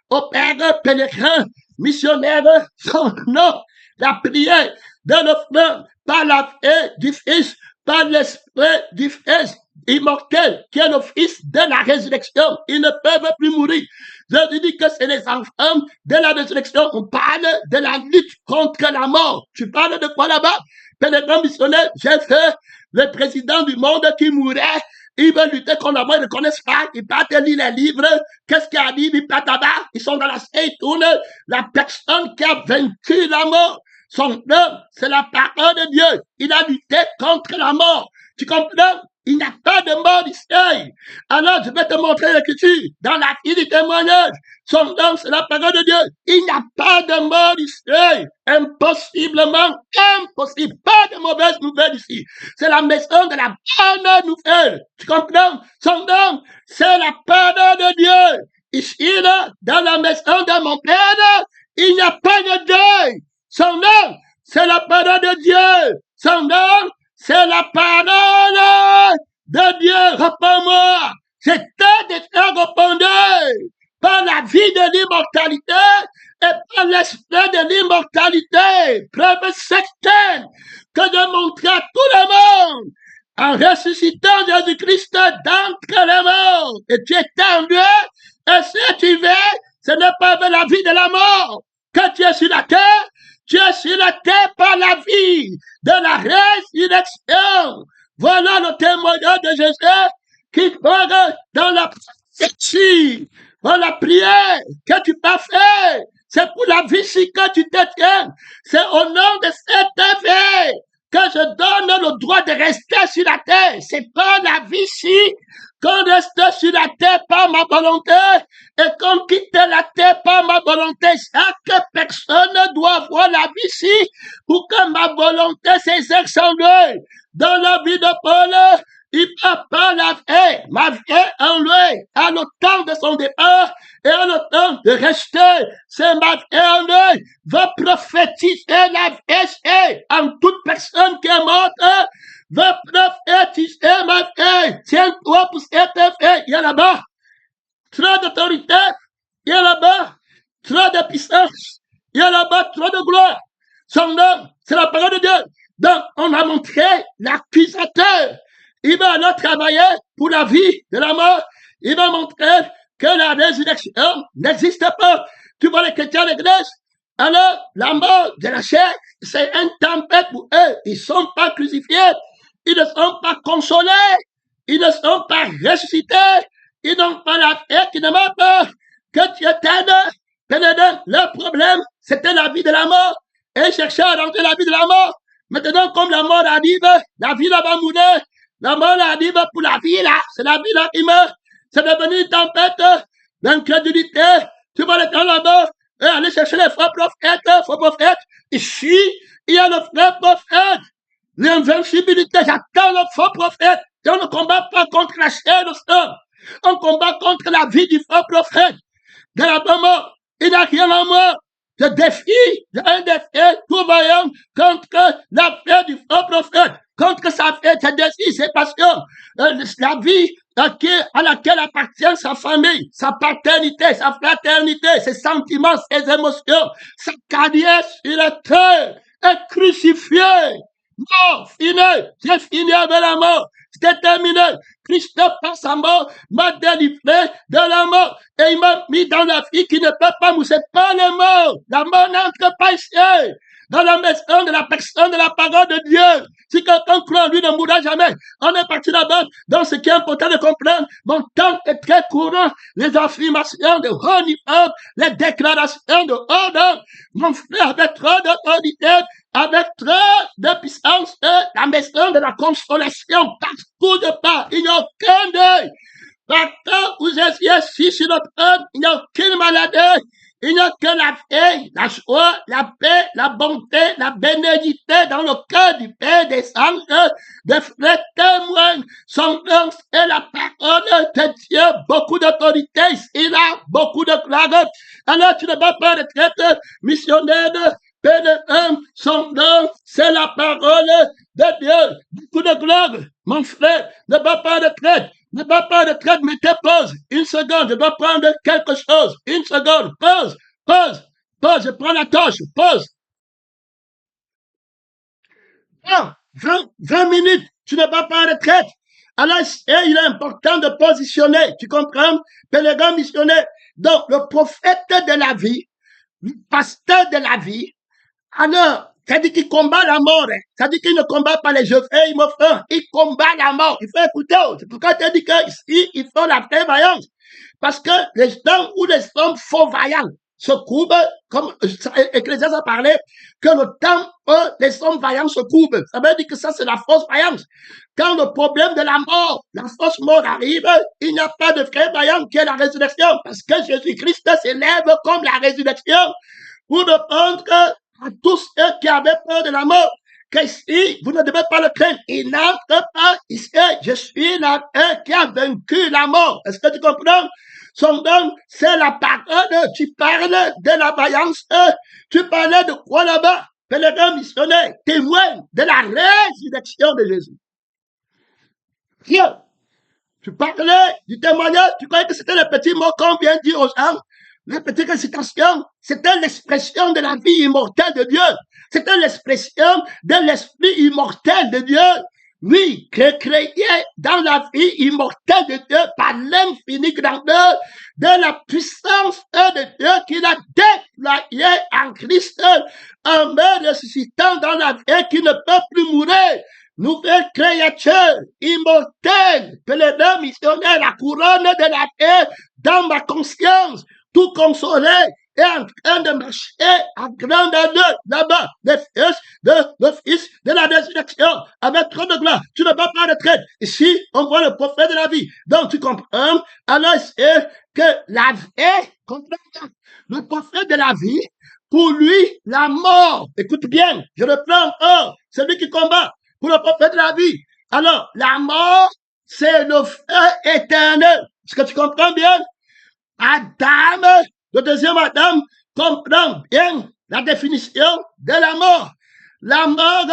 au Père pèlerin, missionnaire, son nom, la prière de l'offrande par la paix du Fils, par l'Esprit du Fils immortel, qui est le Fils de la résurrection. Ils ne peuvent plus mourir. Je dis que c'est les enfants de la résurrection. On parle de la lutte contre la mort. Tu parles de quoi là-bas? Pèlerin missionnaire, j'ai fait le président du monde qui mourait. Ils veulent lutter contre la mort, ils ne connaissent pas. Ils partent lire les livres. Qu'est-ce qu'il y a dit? Ils partent là-bas. Ils sont dans la tourne. La personne qui a vaincu la mort, son nom, c'est la parole de Dieu. Il a lutté contre la mort. Tu comprends? Il n'y a pas de mort ici. Alors, je vais te montrer l'écriture dans la vie du témoignage. Son nom, c'est la parole de Dieu. Il n'y a pas de mort ici. Impossiblement impossible. Pas de mauvaise nouvelle ici. C'est la maison de la bonne nouvelle. Tu comprends? Son nom, c'est la parole de Dieu. Ici, là, dans la maison de mon Père, il n'y a pas de deuil. Son nom, c'est la parole de Dieu. Son nom, c'est la parole de Dieu. Réponds-moi. C'est temps de faire répondre par la vie de l'immortalité et par l'esprit de l'immortalité. Preuve certaine que de montrer à tout le monde en ressuscitant Jésus-Christ d'entre les morts. Et tu es en Dieu. Et si tu veux, ce n'est pas avec la vie de la mort que tu es sur la terre. Tu es sur la terre par la vie de la résurrection. Voilà le témoignage de Jésus qui parle dans la prophétie, dans la prière que tu peux faire. C'est pour la vie ici que tu te tiens. C'est au nom de cette vie que je donne le droit de rester sur la terre. C'est pas la vie ici qu'on reste sur la terre par ma volonté et qu'on quitte la terre par ma volonté. Chaque personne doit voir la vie ici pour que ma volonté s'exerce en lui. Dans la vie de Paul, il peut pas la vie, ma vie en lui, à le temps de son départ et à le temps de rester. C'est ma vie en lui, va prophétiser la vie en toute personne qui est morte. Va prophétiser ma vie. Tiens-toi pour cette vie. Il y a là-bas trop d'autorité. Il y a là-bas trop de puissance. Il y a là-bas trop de gloire. Son nom, c'est la parole de Dieu. Donc, on a montré l'accusateur. Il va alors travailler pour la vie de la mort. Il va montrer que la résurrection n'existe pas. Tu vois les chrétiens de l'église? Alors, la mort de la chair, c'est une tempête pour eux. Ils ne sont pas crucifiés. Ils ne sont pas consolés. Ils ne sont pas ressuscités. Ils n'ont pas la paix qui ne meurt pas. Que Dieu t'aide. Le problème, c'était la vie de la mort. Et ils cherchaient à rentrer la vie de la mort. Maintenant, comme la mort arrive, la vie là va mourir. La mort arrive pour la vie là. C'est la vie là qui meurt. C'est devenu une tempête d'incrédulité. Tu vas aller dans la mort et aller chercher les faux prophètes. Ici, il y a le vrai prophète. L'invincibilité, j'attends le faux prophète. On ne combat pas contre la chair de sang. On combat contre la vie du faux prophète. De la mort, il n'y a rien en moi. Je défie, un défi tout vaillant contre la paix du faux prophète, contre sa fête, ses désirs, ses passions, la vie à laquelle appartient sa famille, sa paternité, sa fraternité, ses sentiments, ses émotions, sa carrière sur la terre est crucifiée. Non, fini, j'ai fini avec la mort. C'était terminé. Christ par sa mort m'a délivré de la mort et il m'a mis dans la vie qui ne peut pas mourir. C'est pas le mort. La mort n'entre pas ici. Dans la maison de la personne de la parole de Dieu. Si quelqu'un croit en lui, ne mourra jamais. On est parti là-bas. Donc, ce qui est important de comprendre, mon temps est très courant. Les affirmations de haut niveau, les déclarations de haut nom. Mon frère, avec trop d'autorité, avec trop de puissance, la maison de la consolation, partout de part, il n'y a aucun deuil. Partout où Jésus est assis sur notre trône, il n'y a aucune maladie. Il n'y a que la paix, la joie, la paix, la bonté, la bénédiction dans le cœur du Père des anges, des frères témoins. Son nom est la parole de Dieu. Beaucoup d'autorité ici, là, beaucoup de gloire. Alors tu ne vas pas retraite missionnaire de PDM. Son nom, c'est la parole de Dieu. Beaucoup de gloire. Mon frère, ne va pas retraite. Ne va pas de traite, mais t'es pause. Une seconde, je dois prendre quelque chose. Une seconde, pause, pause, pause, je prends la torche, pause. Non, 20 minutes, tu ne vas pas en retraite. Alors, il est important de positionner, tu comprends? Pèlerin missionnaire. Donc, le prophète de la vie, le pasteur de la vie, alors, ça dit qu'il combat la mort. Hein. Ça dit qu'il ne combat pas les jeux. Il me fait, il combat la mort. Il faut écouter. C'est pourquoi tu dis qu'ici, il faut la prévoyance. Parce que les gens ou les hommes faux vaillants se courbent, comme Ecclésiaste a parlé, que le temps où les hommes vaillants se courbent. Ça veut dire que ça, c'est la fausse vaillance. Quand le problème de la mort, la fausse mort arrive, il n'y a pas de vrai vaillant qui est la résurrection. Parce que Jésus-Christ s'élève comme la résurrection pour répondre à tous ceux qui avaient peur de la mort, qu'ici, vous ne devez pas le craindre. Il n'entre pas ici. Je suis là, qui a vaincu la mort. Est-ce que tu comprends? Son nom, c'est la parole. Tu parles de la vaillance. Tu parlais de quoi là-bas? Pèlerin missionnaire, témoin de la résurrection de Jésus. Rien. Tu parlais du témoignage. Tu croyais que c'était le petit mot qu'on vient de dire aux gens? La petite récitation, c'était l'expression de la vie immortelle de Dieu. C'était l'expression de l'esprit immortel de Dieu. Oui, créé dans la vie immortelle de Dieu par l'infinie grandeur de la puissance de Dieu qu'il a déployée en Christ, en me ressuscitant dans la vie qui ne peut plus mourir. Nouvelle créature, immortelle, pèlerin missionnaire, la couronne de la paix dans ma conscience, tout consolé et en train de marcher à grande allure là-bas, le fils de la résurrection, avec trop de gloire. Tu ne vas pas en retraite. Ici, on voit le prophète de la vie. Donc, tu comprends? Alors, c'est que la vie, le prophète de la vie, pour lui, la mort, écoute bien, je reprends encore, c'est lui qui combat pour le prophète de la vie. Alors, la mort, c'est le feu éternel. Est-ce que tu comprends bien? Adam, le deuxième Adam, comprend bien la définition de la mort. La mort,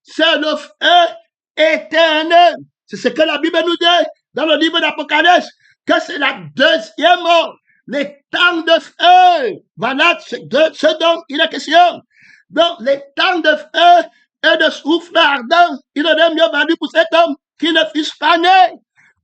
c'est le feu éternel. C'est ce que la Bible nous dit dans le livre d'Apocalypse, que c'est la deuxième mort, les temps de feu. Voilà ce dont il est question. Donc, les temps de feu et de souffle ardent, il aurait mieux valu pour cet homme qui ne fût pas né.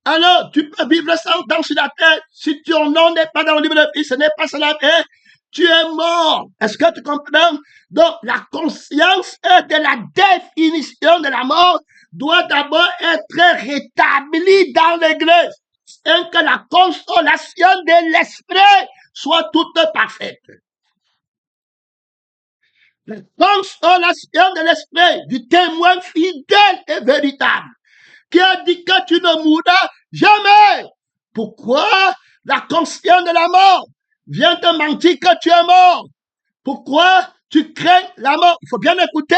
Alors, tu peux vivre 100 ans sur la terre. Si ton nom n'est pas dans le livre de vie, ce n'est pas sur la terre, tu es mort. Est-ce que tu comprends? Donc, la conscience de la définition de la mort doit d'abord être rétablie dans l'Église, afin que la consolation de l'esprit soit toute parfaite. La consolation de l'esprit du témoin fidèle et véritable, qui a dit que tu ne mourras jamais. Pourquoi la conscience de la mort vient te mentir que tu es mort? Pourquoi tu crains la mort? Il faut bien écouter.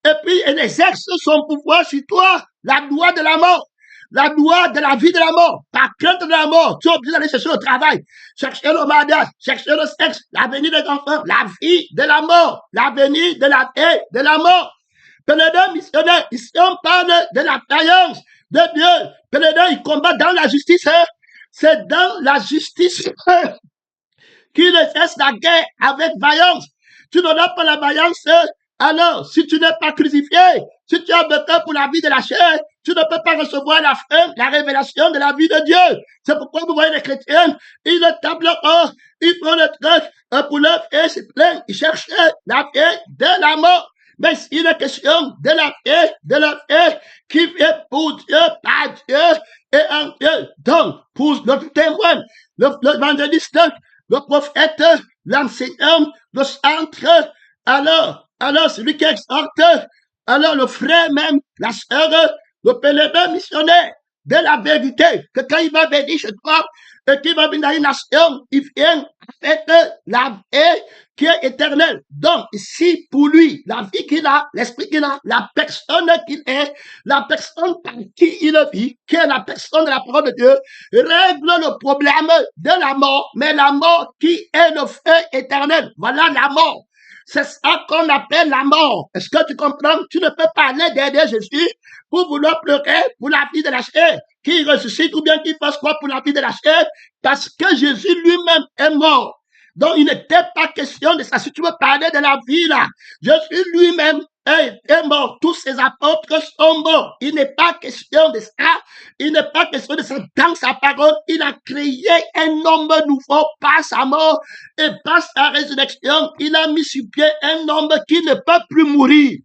Hein? et puis il exerce son pouvoir sur toi, la loi de la mort. La loi de la vie de la mort, par crainte de la mort, tu es obligé d'aller chercher le travail, chercher le mariage, chercher le sexe, l'avenir des enfants, la vie de la mort, l'avenir de la vie de la mort. Pélédin missionnaire, ici on parle de la faïence de Dieu. Pélédin, il combat dans la justice. C'est dans la justice qu'il exerce la guerre avec vaillance. Tu n'auras pas la vaillance, alors si tu n'es pas crucifié, si tu as besoin pour la vie de la chair, tu ne peux pas recevoir la fin, la révélation de la vie de Dieu. C'est pourquoi vous voyez les chrétiens, ils ne tablent pas, ils font le truc pour leur vie, c'est plein, ils cherchent la vie de la mort. Mais il est question de la vie qui vient pour Dieu, par Dieu et en Dieu. Donc, pour le témoin, l'évangéliste, le prophète, l'enseignant, le centre, alors celui qui exhorte, alors le frère même, la sœur, le pèlerin missionnaire de la vérité, que quand il va venir chez toi, et qu'il va venir dans une nation, il vient avec la vie qui est éternelle. Donc, ici, pour lui, la vie qu'il a, l'esprit qu'il a, la personne qu'il est, la personne par qui il vit, qui est la personne de la parole de Dieu, règle le problème de la mort, mais la mort qui est le feu éternel. Voilà la mort. C'est ça qu'on appelle la mort. Est-ce que tu comprends? Tu ne peux pas aller derrière Jésus pour vouloir pleurer pour la vie de la chair, qui ressuscite ou bien qui fasse quoi pour la vie de la chair, parce que Jésus lui-même est mort. Donc, il n'était pas question de ça. Si tu veux parler de la vie, là, Jésus lui-même est mort. Tous ses apôtres sont morts. Il n'est pas question de ça. Il n'est pas question de ça. Dans sa parole, il a créé un homme nouveau par sa mort et par sa résurrection. Il a mis sur pied un homme qui ne peut plus mourir.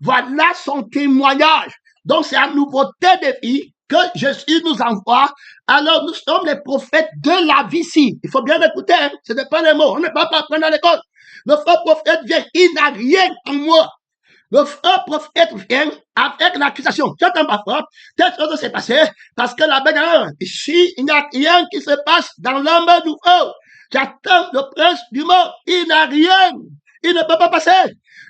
Voilà son témoignage. Donc, c'est la nouveauté de vie que Jésus nous envoie. Alors, nous sommes les prophètes de la vie ici. Il faut bien écouter, hein? Ce n'est pas les mots. On ne peut pas apprendre à l'école. Le faux prophète vient, il n'a rien en moi. Le faux prophète vient avec l'accusation. J'attends parfois, telle chose s'est passée, parce que là-bas, ici, il n'y a rien qui se passe dans l'homme nouveau. J'attends le prince du monde. Il n'a rien. Il ne peut pas passer.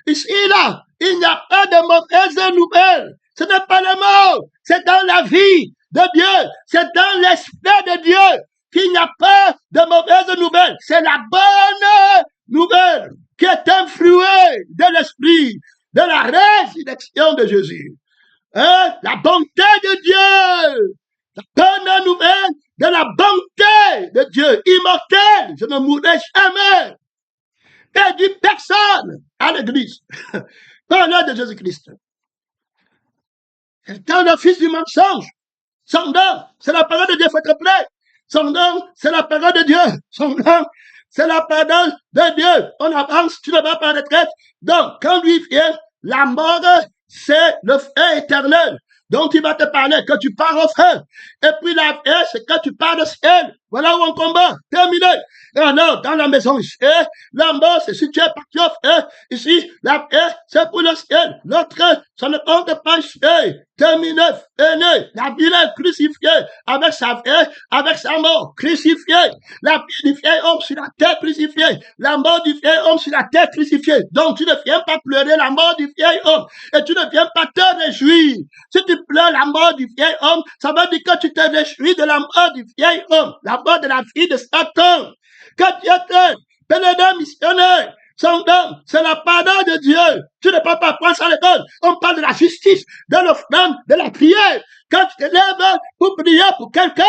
Ici, là, il n'y a pas de mauvaises nouvelles. Ce n'est pas le mot. C'est dans la vie de Dieu. C'est dans l'esprit de Dieu qu'il n'y a pas de mauvaises nouvelles. C'est la bonne nouvelle qui est influée de l'esprit, de la résurrection de Jésus. La bonté de Dieu. La bonne nouvelle de la bonté de Dieu immortel. Je ne mourrai jamais. Et dit personne à l'église. Parlez de Jésus-Christ. Étant le fils du mensonge. Son nom, c'est la parole de Dieu, il faut être prêt. Son nom, c'est la parole de Dieu. Son nom, c'est la parole de Dieu. On avance, tu ne vas pas en retraite. Donc, quand lui vient, la mort, c'est le feu éternel dont il va te parler, que tu pars au feu. Et puis la vie, c'est que tu pars au ciel. Voilà où on combat. Terminé. Et alors, dans la maison ici, la mort, c'est si tu es parti au feu. Ici, la vie, c'est pour le ciel. L'autre, ça ne compte pas ici. Terminé, fini. La vie est crucifiée avec sa vie, avec sa mort, crucifiée. La vie du vieil homme sur la terre crucifiée. La mort du vieil homme sur la terre crucifiée. Donc, tu ne viens pas pleurer la mort du vieil homme. Et tu ne viens pas te réjouir. Si tu pleures la mort du vieil homme, ça veut dire que tu te réjouis de la mort du vieil homme. La mort de la vie de Satan. Que Dieu t'aide. Pèlerin missionnaire. Son don, c'est la pardon de Dieu. Tu ne peux pas prendre ça à l'école. On parle de la justice, de l'offrande, de la prière. Quand tu te lèves pour prier pour quelqu'un,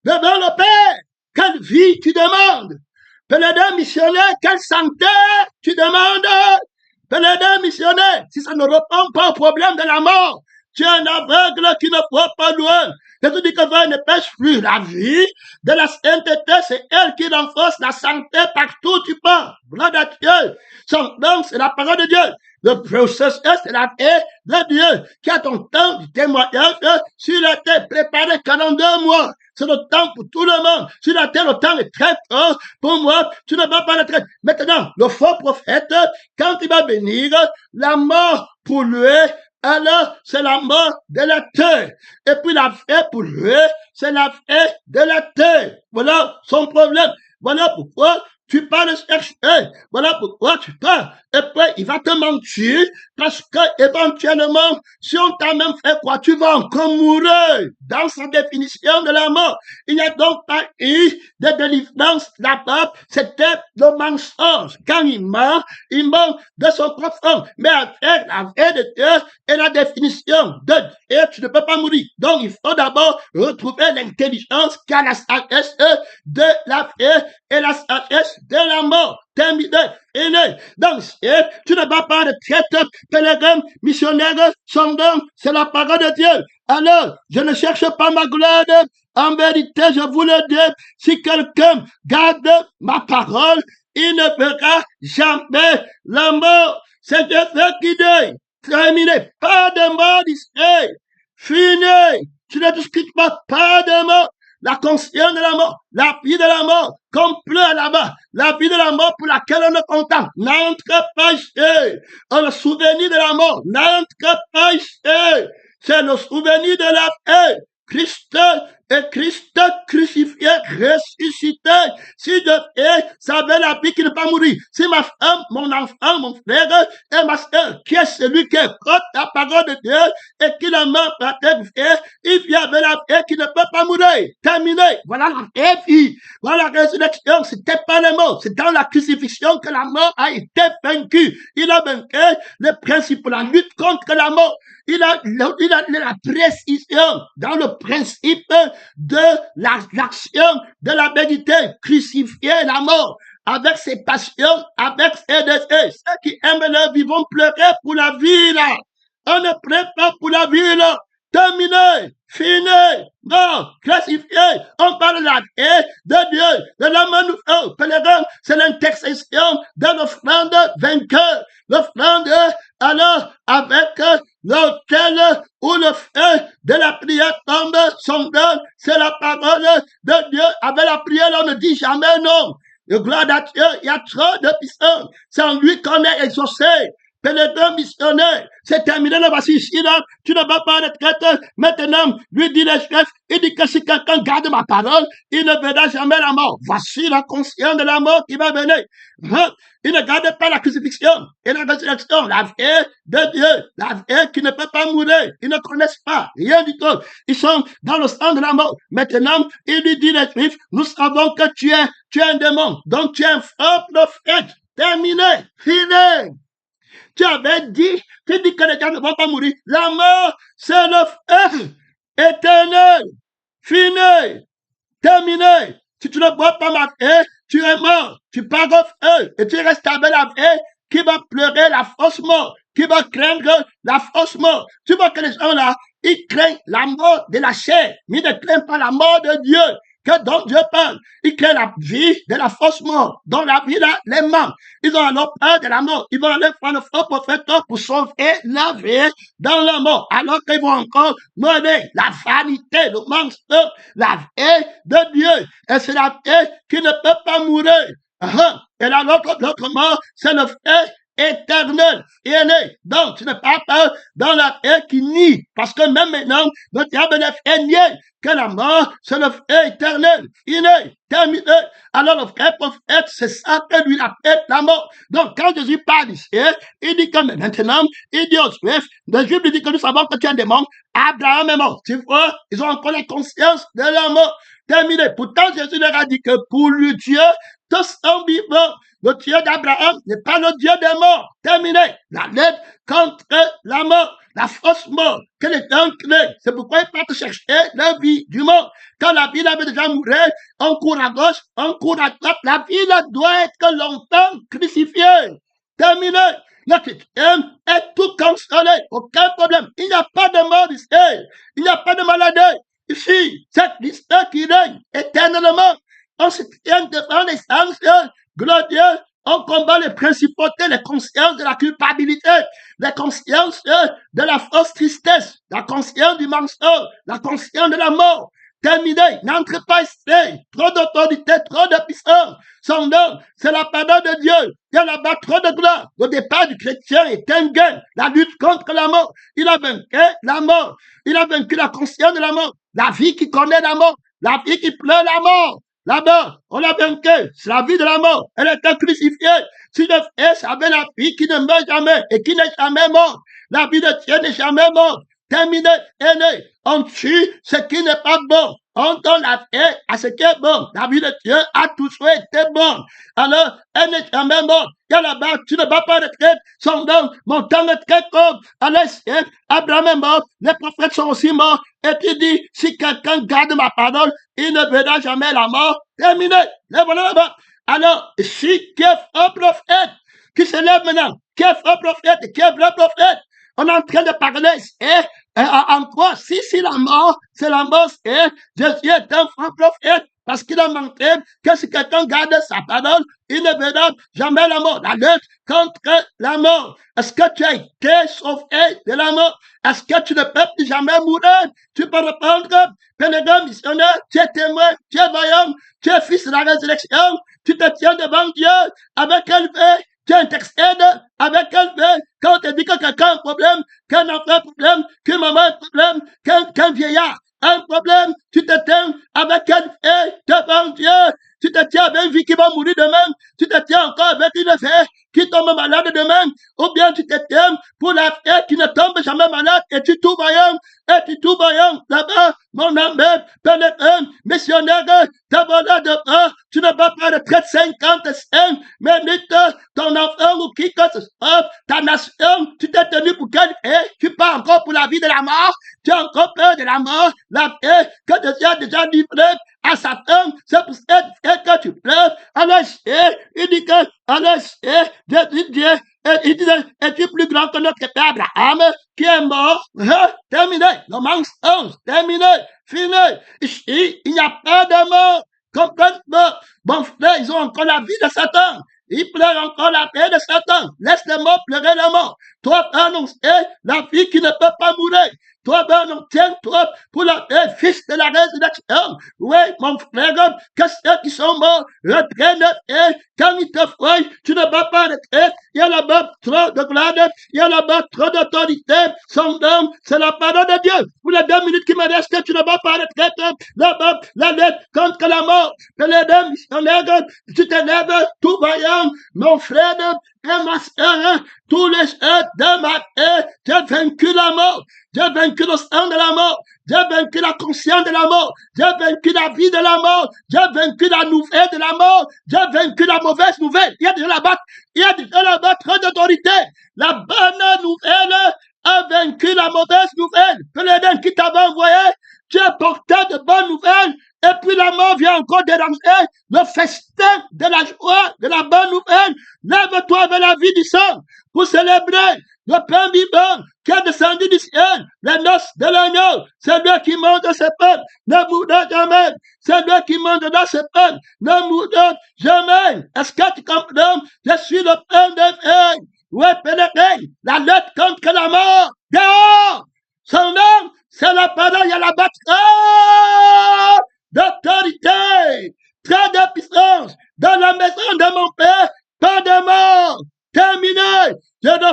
devant le Père, quelle vie tu demandes? Pèlerin missionnaire, quelle santé tu demandes? Pèlerin missionnaire, si ça ne répond pas au problème de la mort, tu es un aveugle qui ne voit pas loin. Et tu dis que Dieu ne pêche plus. La vie de la sainteté, c'est elle qui renforce la santé partout où tu pars. Gloire à Dieu. Son nom, c'est la parole de Dieu. Le processus, c'est la paix de Dieu qui a ton temps du témoignage sur la terre préparé 42 mois. C'est le temps pour tout le monde. Sur la terre, le temps est très fort. Pour moi, tu ne vas pas la traiter. Maintenant, le faux prophète, quand il va venir, la mort pour lui, alors c'est la mort de la terre. Et puis la vie pour lui, c'est la vie de la terre. Voilà son problème. Voilà pourquoi tu pars le chercher. Voilà pourquoi tu pars. Et puis, il va te mentir parce que, éventuellement, si on t'a même fait quoi, tu vas encore mourir. Dans sa définition de la mort, il n'y a donc pas eu de délivrance là-bas. C'était le mensonge. Quand il meurt de son propre. Mais avec la vraie de Dieu et la définition de Dieu, tu ne peux pas mourir. Donc, il faut d'abord retrouver l'intelligence qui a la sagesse de la vie et la sagesse de la mort. Terminé, fini. Donc, tu ne vas pas de traite, pèlerin, missionnaire, sondeur, c'est la parole de Dieu. Alors, je ne cherche pas ma gloire. En vérité, je vous le dis, si quelqu'un garde ma parole, il ne verra jamais la mort. C'est Dieu qui dit. Terminé. Pas de mort ici. Fini. Tu ne discutes pas de mort. La conscience de la mort, la vie de la mort, qu'on pleure là-bas, la vie de la mort pour laquelle on est content, n'entre pas ici. Le souvenir de la mort, n'entre pas ici. C'est le souvenir de la paix. Christ et Christ crucifié, ressuscité. Si je savais la vie qui ne peut pas mourir, si ma femme, mon enfant, mon frère et ma soeur, qui est celui qui écoute la parole de Dieu et qui la met en pratique, il vient avec la vie qui ne peut pas mourir. Terminé. Voilà la vraie vie. Voilà la résurrection. C'était pas le mort. C'est dans la crucifixion que la mort a été vaincue. Il a vaincu le principe, la lutte contre la mort. Il a la précision dans le principe de l'action de la vérité, crucifier la mort avec ses passions, avec ses désirs. Ceux qui aiment leur vie vont pleurer pour la vie là. On ne pleure pas pour la vie là. Terminé, fini, non, classifié. On parle de la vie de Dieu, de la manufacture. Pèlerin, c'est l'intercession de l'offrande vainqueur. L'offrande, alors, avec l'autel où le feu de la prière tombe, son don, c'est la parole de Dieu. Avec la prière, on ne dit jamais non. Le gloire à Dieu, il y a trop de puissance. C'est en lui qu'on est exaucé. Pèlerin missionnaire, c'est terminé, là, voici ici, là, tu ne vas pas être traite. Maintenant, lui dit le chef, il dit que si quelqu'un garde ma parole, il ne verra jamais la mort. Voici la conscience de la mort qui va venir. Il ne garde pas la crucifixion et la résurrection, la vie de Dieu, la vie qui ne peut pas mourir. Ils ne connaissent pas rien du tout. Ils sont dans le sang de la mort. Maintenant, il lui dit les Juifs, nous savons que tu es un démon, donc tu es un faux prophète. Terminé, fini. Tu avais dit, tu dis que les gens ne vont pas mourir. La mort, c'est le feu éternel. Fini. Terminé. Si tu ne bois pas ma vie, tu es mort. Tu pars au feu et tu restes avec la vie qui va pleurer la fausse mort, qui va craindre la fausse mort. Tu vois que les gens là, ils craignent la mort de la chair, mais ils ne craignent pas la mort de Dieu. Que dont Dieu parle, ils créent la vie de la fausse mort, dont la vie là les manque. Ils ont alors peur de la mort. Ils vont aller faire le faux prophète pour sauver la vie dans la mort. Alors qu'ils vont encore mener la vanité, le mensonge, la vie de Dieu. Et c'est la vie qui ne peut pas mourir. Et là, l'autre mort, c'est le feu éternel. Donc, tu n'es pas peur dans la paix qui nie. Parce que même maintenant, le diable est nié que la mort, c'est le feu éternel. Il est terminé. Alors, le vrai prophète, c'est ça que lui appelle la mort. Donc, quand Jésus parle ici, il dit que maintenant, il dit aux Juifs, le Juif lui dit que nous savons que tu es un démon. Abraham est mort. Tu vois, ils ont encore la conscience de la mort. Terminé. Pourtant, Jésus leur a dit que pour lui, Dieu, tous sont vivants. Le Dieu d'Abraham n'est pas le Dieu des morts. Terminé. La lutte contre la mort, la fausse mort que les gens créent. C'est pourquoi ils partent chercher la vie du mort. Quand la vie avait déjà mouru, on court à gauche, on court à droite. La vie là, doit être longtemps crucifiée. Terminé. Le chrétien est tout consolé. Aucun problème. Il n'y a pas de mort ici. Il n'y a pas de maladie. Ici, c'est Christ qui règne éternellement. On se tient devant les sanctions. Gloire à Dieu, on combat les principautés, les consciences de la culpabilité, les consciences de la fausse tristesse, la conscience du mensonge, la conscience de la mort. Terminé, n'entre pas ici. Trop d'autorité, trop de puissance. Son nom, c'est la parole de Dieu. Il y a là-bas trop de gloire. Le départ du chrétien est un gain. La lutte contre la mort. Il a vaincu la mort. Il a vaincu la conscience de la mort. La vie qui connaît la mort. La vie qui pleure la mort. la mort, on l'a vaincu. C'est la vie de la mort. Elle était crucifiée. Si le Fils avait la vie qui ne meurt jamais et qui n'est jamais morte, la vie de Dieu n'est jamais morte. Terminé, aîné. On tue ce qui n'est pas bon. On donne la vie à ce qui est bon. La vie de Dieu a toujours été bonne. Alors, elle n'est jamais morte. Il y a là-bas, tu ne vas pas retraite. Son nom, mon temps est très court. Alors, Abraham est mort. Les prophètes sont aussi morts. Et tu dis, si quelqu'un garde ma parole, il ne verra jamais la mort. Terminé. Les voilà là-bas. Alors, si qui est un prophète, qui se lève maintenant, qui est un prophète, qui est vrai prophète, on est en train de parler, en quoi, si la mort, c'est la mort, Jésus est un faux prophète, parce qu'il a montré que si quelqu'un garde sa parole, il ne verra jamais la mort. La lutte contre la mort. Est-ce que tu as été sauvé de la mort? Est-ce que tu ne peux plus jamais mourir? Tu peux répondre, pèlerin missionnaire, tu es témoin, tu es voyant, tu es fils de la résurrection, tu te tiens devant Dieu avec élevé. Tu intercèdes avec quelqu'un quand on te dit que quelqu'un a un problème, qu'un enfant a un problème, qu'une maman a un problème, qu'un vieillard a un problème, tu te tiens avec quelqu'un devant Dieu. Tu te tiens avec une vie qui va mourir demain. Tu te tiens encore avec une fille qui tombe malade demain. Ou bien tu te tiens pour la fille qui ne tombe jamais malade. Et tu tout voyant. Là-bas, mon ami, pèlerin, missionnaire, t'abonnes de bras. Tu ne vas pas retraite 55 minutes. Ton enfant ou qui que ce soit, ta nation, tu t'es tenu pour quelle fille? Tu pars encore pour la vie de la mort. Tu as encore peur de la mort. La fille que Dieu a déjà livrée à sa femme, c'est pour cette fille que tu pleures. Alors, il dit que, alors, Dieu, il dit, es-tu plus grand que notre père Abraham, qui est mort? Terminé. Le mensonge, terminé, fini. Ici, il n'y a pas de mort. Complètement. Bon frère, ils ont encore la vie de Satan. Ils pleurent encore la paix de Satan. Laisse les morts pleurer la mort. Toi, annoncer la vie qui ne peut pas mourir. Toi, tiens-toi pour la paix, fils de la résurrection. Oui, mon frère, que ceux qui sont morts reprennent et quand ils te voient, tu ne vas pas retraite. Il y a là-bas trop de gloire, il y a là-bas trop d'autorité. Son nom, c'est la parole de Dieu. Pour les 2 minutes qui me restent, tu ne vas pas retraite. Là-bas, la lutte contre la mort. Que les deux missionnaires, tu te lèves tout vaillant, mon frère et ma soeur, tous les jours de ma vie, tu as vaincu la mort. J'ai vaincu le sang de la mort. J'ai vaincu la conscience de la mort. J'ai vaincu la vie de la mort. J'ai vaincu la nouvelle de la mort. J'ai vaincu la mauvaise nouvelle. Il y a déjà là-bas trop d'autorité. La bonne nouvelle a vaincu la mauvaise nouvelle. Pèlerin qui t'avait envoyé, tu es porteur de bonnes nouvelles. Et puis la mort vient encore déranger le festin de la joie, de la bonne nouvelle. Lève-toi avec la vie du sang pour célébrer le pain vivant qui est descendu du ciel, les noces de l'agneau. C'est lui qui mange de ce pain, ne mourra jamais. C'est lui qui mange de ce pain, ne mourra jamais. Est-ce que tu comprends? Je suis le pain de vie. Oui, pèlerin, la lutte contre la mort. Dehors! Son nom, c'est la parole, il y a la bataille d'autorité, très de puissance. Dans la maison de mon père, pas de mort. Terminé. Je ne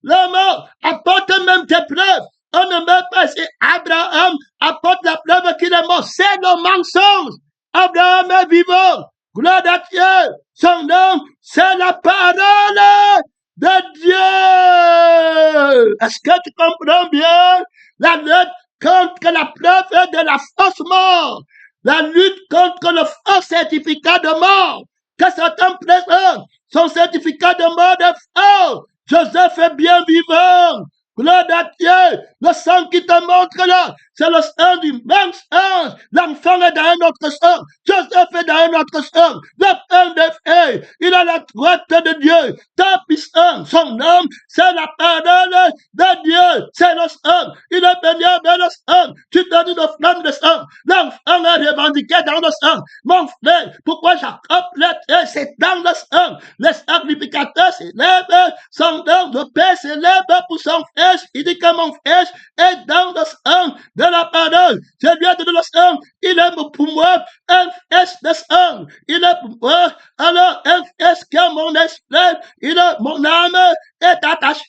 la mort. Apporte même tes preuves. On ne meurt pas si Abraham apporte la preuve qu'il est mort. C'est le mensonge. Abraham est vivant. Gloire à Dieu. Son nom, c'est la parole de Dieu. Est-ce que tu comprends bien? La lutte contre la preuve de la fausse mort. La lutte contre le faux certificat de mort. Que Satan présente son certificat de mort est faux. Joseph est bien vivant. Gloire à Dieu. Le sang qui te montre là, c'est le sang du même sang. L'enfant est dans un autre sang. Joseph est dans un autre sang. Le pain de feu, il a la droite de Dieu. Ta puissance, son nom, c'est la parole de Dieu. C'est le sang. Il est béni avec le sang. Tu donnes une flamme de sang. L'enfant est revendiqué dans le sang. Mon frère, pourquoi Jacob l'était, c'est dans le sang. Le sacrificateur s'élève, son nom de paix s'élève pour son fils. Il dit que mon fils est dans le sang de la parole. Je lui ai donné le sang. Il est pour moi un fils de sang. Il est pour moi alors un fils qui a mon esprit. Il est mon âme est attachée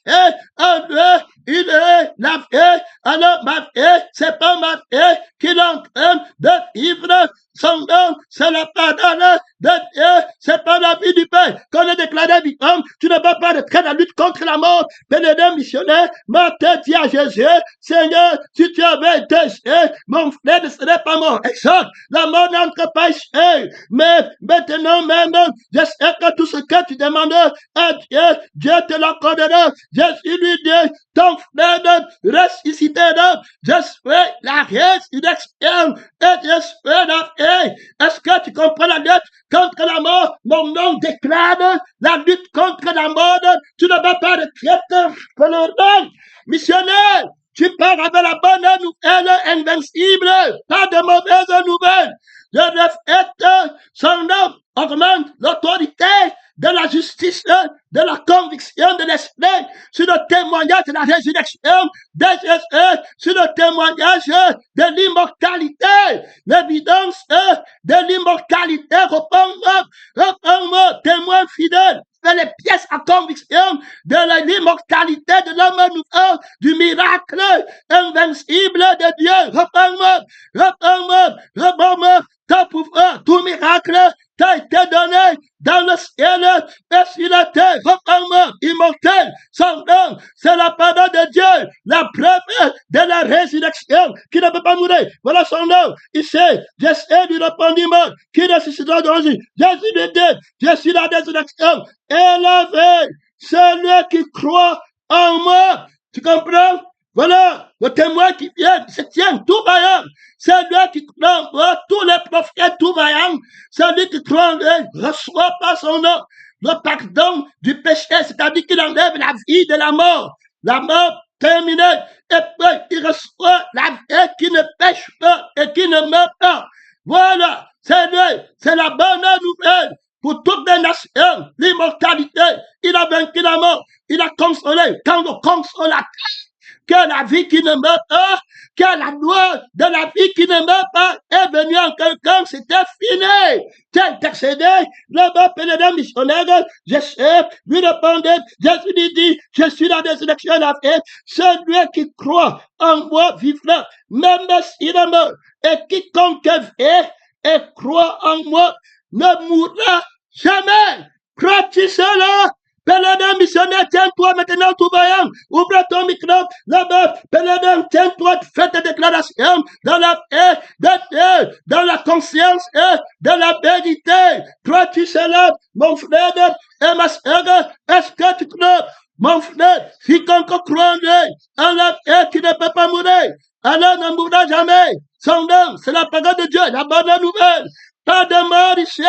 à lui. Il est la vie. Alors ma vie, c'est pas ma vie qu'il est en train de vivre. son nom, c'est la pardonne de Dieu, c'est par la vie du Père qu'on est déclaré victime. Tu ne peux pas être dans la lutte contre la mort. Bénédicte missionnaire, ma tête dit à Jésus, Seigneur, si tu avais été mon frère ne serait pas mort. Exact. La mort n'entre pas ici. Mais maintenant même, j'espère que tout ce que tu demandes à Dieu, Dieu te l'accordera. Jésus lui dit, ton frère ressuscitera. J'espère la résurrection et j'espère la vie. Est-ce que tu comprends la lutte contre la mort? Mon nom déclare la lutte contre la mort. Tu ne vas pas de traître que l'on donne. Missionnaire, tu pars avec la bonne nouvelle invincible, pas de mauvaises nouvelles. Le reflet, son nom augmente l'autorité de la justice, de la conviction de l'esprit, sur le témoignage de la résurrection de Jésus, sur le témoignage de l'immortalité, l'évidence de l'immortalité. Reprends-moi, témoin fidèle. Fais les pièces à conviction de l'immortalité de l'homme nouveau, du miracle invincible de Dieu. Reprends-moi, ton pouvoir, tout miracle t'a été donné dans le ciel et sur la terre. Reprends-moi, immortel, son nom, c'est la parole de Dieu, la preuve de la résurrection, qui ne peut pas mourir. Voilà son nom. Il sait, j'essaie du répondiment, qui ressuscitera d'aujourd'hui. Jésus lui dit, je suis la résurrection et la vie. Celui qui croit en moi. Tu comprends? Voilà, le témoin qui vient, se tient tout vaillant. Celui qui croit en moi, tous les prophètes tout vaillants. Celui qui croit en lui, reçoit pas son nom. Le pardon du péché, c'est-à-dire qu'il enlève la vie de la mort. La mort terminée. Et puis, il reçoit la vie qui ne pêche pas et qui ne meurt pas. Voilà, c'est lui, c'est la bonne nouvelle. Pour toutes les nations, l'immortalité, il a vaincu la mort, il a consolé, quand le consolateur, que la vie qui ne meurt pas, que la loi de la vie qui ne meurt pas est venue en quelqu'un, c'était fini. Tu as intercédé, le pénédant missionnaire, je sais, lui répondait, Jésus lui dit, je suis la résurrection et la vie, celui qui croit en moi vivra, même s'il est mort, et quiconque vit et croit en moi ne mourra jamais. Crois-tu cela? Pélédin missionnaire, tiens-toi maintenant tout vaillant. Ouvre ton micro là-bas. Pélédin, tiens-toi, fais tes déclarations dans la paix de Dieu, dans la conscience et de la vérité. Crois-tu cela, mon frère et ma soeur? Est-ce que tu crois, mon frère, si quiconque croit en la paix qui ne peut pas mourir, alors ne mourra jamais. Son nom, c'est la parole de Dieu, la bonne nouvelle. Pas de mort ici,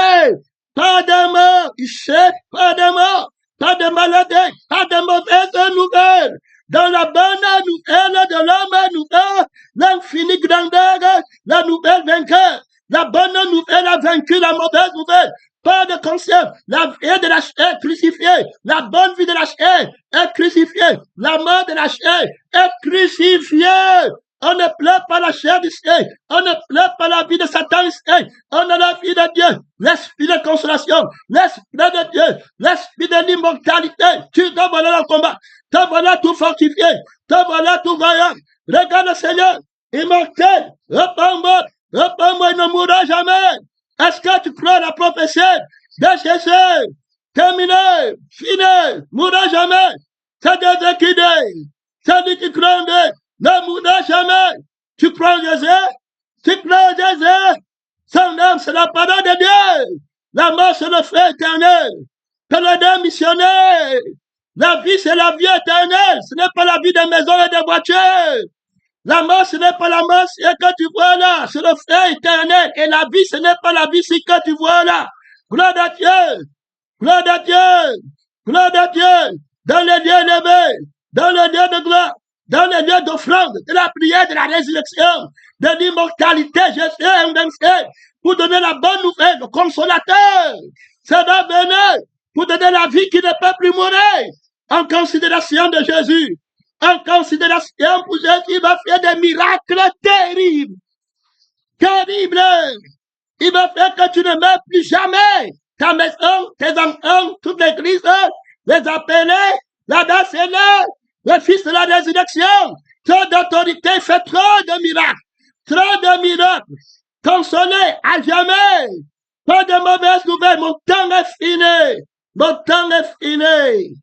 pas de mort ici, pas de mort. Pas de maladie, pas de mauvaises nouvelles. Dans la bonne nouvelle de l'homme nouveau, l'infini grandeur, la nouvelle vainqueur. La bonne nouvelle a vaincu la mauvaise nouvelle. Pas de conscience. La vie de la chair est crucifiée. La bonne vie de la chair est crucifiée. La mort de la chair est crucifiée. On ne pleure pas la chair du ciel. On ne pleure pas la vie de Satan du ciel. On a la vie de Dieu. L'esprit de consolation. L'esprit de Dieu. L'esprit de l'immortalité. Tu te voilà dans le combat. Te voilà tout fortifié. Te voilà tout vaillant. Regarde le Seigneur. Immortel. Reprends-moi. Reprends-moi. Il ne mourra jamais. Est-ce que tu crois la prophétie de Jésus? Terminé. Fini. Mourra jamais. C'est Dieu qui dit. C'est lui qui croit en Dieu. Ne mourra jamais. Tu crois en Jésus? Tu crois en Jésus? Son nom, c'est la parole de Dieu. La mort, c'est le feu éternel. Pélédin missionnaire. La vie, c'est la vie éternelle. Ce n'est pas la vie des maisons et des voitures. La mort, ce n'est pas la mort, c'est que tu vois là. C'est le feu éternel. Et la vie, ce n'est pas la vie, c'est que tu vois là. Gloire à Dieu. Gloire à Dieu. Gloire à Dieu. Dans les lieux élevés. Dans les lieux de gloire. Dans les lieux d'offrande, de la prière, de la résurrection, de l'immortalité, Jésus est invincible, pour donner la bonne nouvelle, le consolateur. Ça va venir pour donner la vie qui ne peut plus mourir. En considération de Jésus, en considération pour Jésus, il va faire des miracles terribles. Terribles. Il va faire que tu ne meurs plus jamais. Ta maison, tes enfants, toute l'église, les appeler, la danse est là. Le fils de la résurrection, trop d'autorité fait trop de miracles. Trop de miracles. consolé à jamais. Pas de mauvaises nouvelles. Mon temps est fini. Mon temps est fini.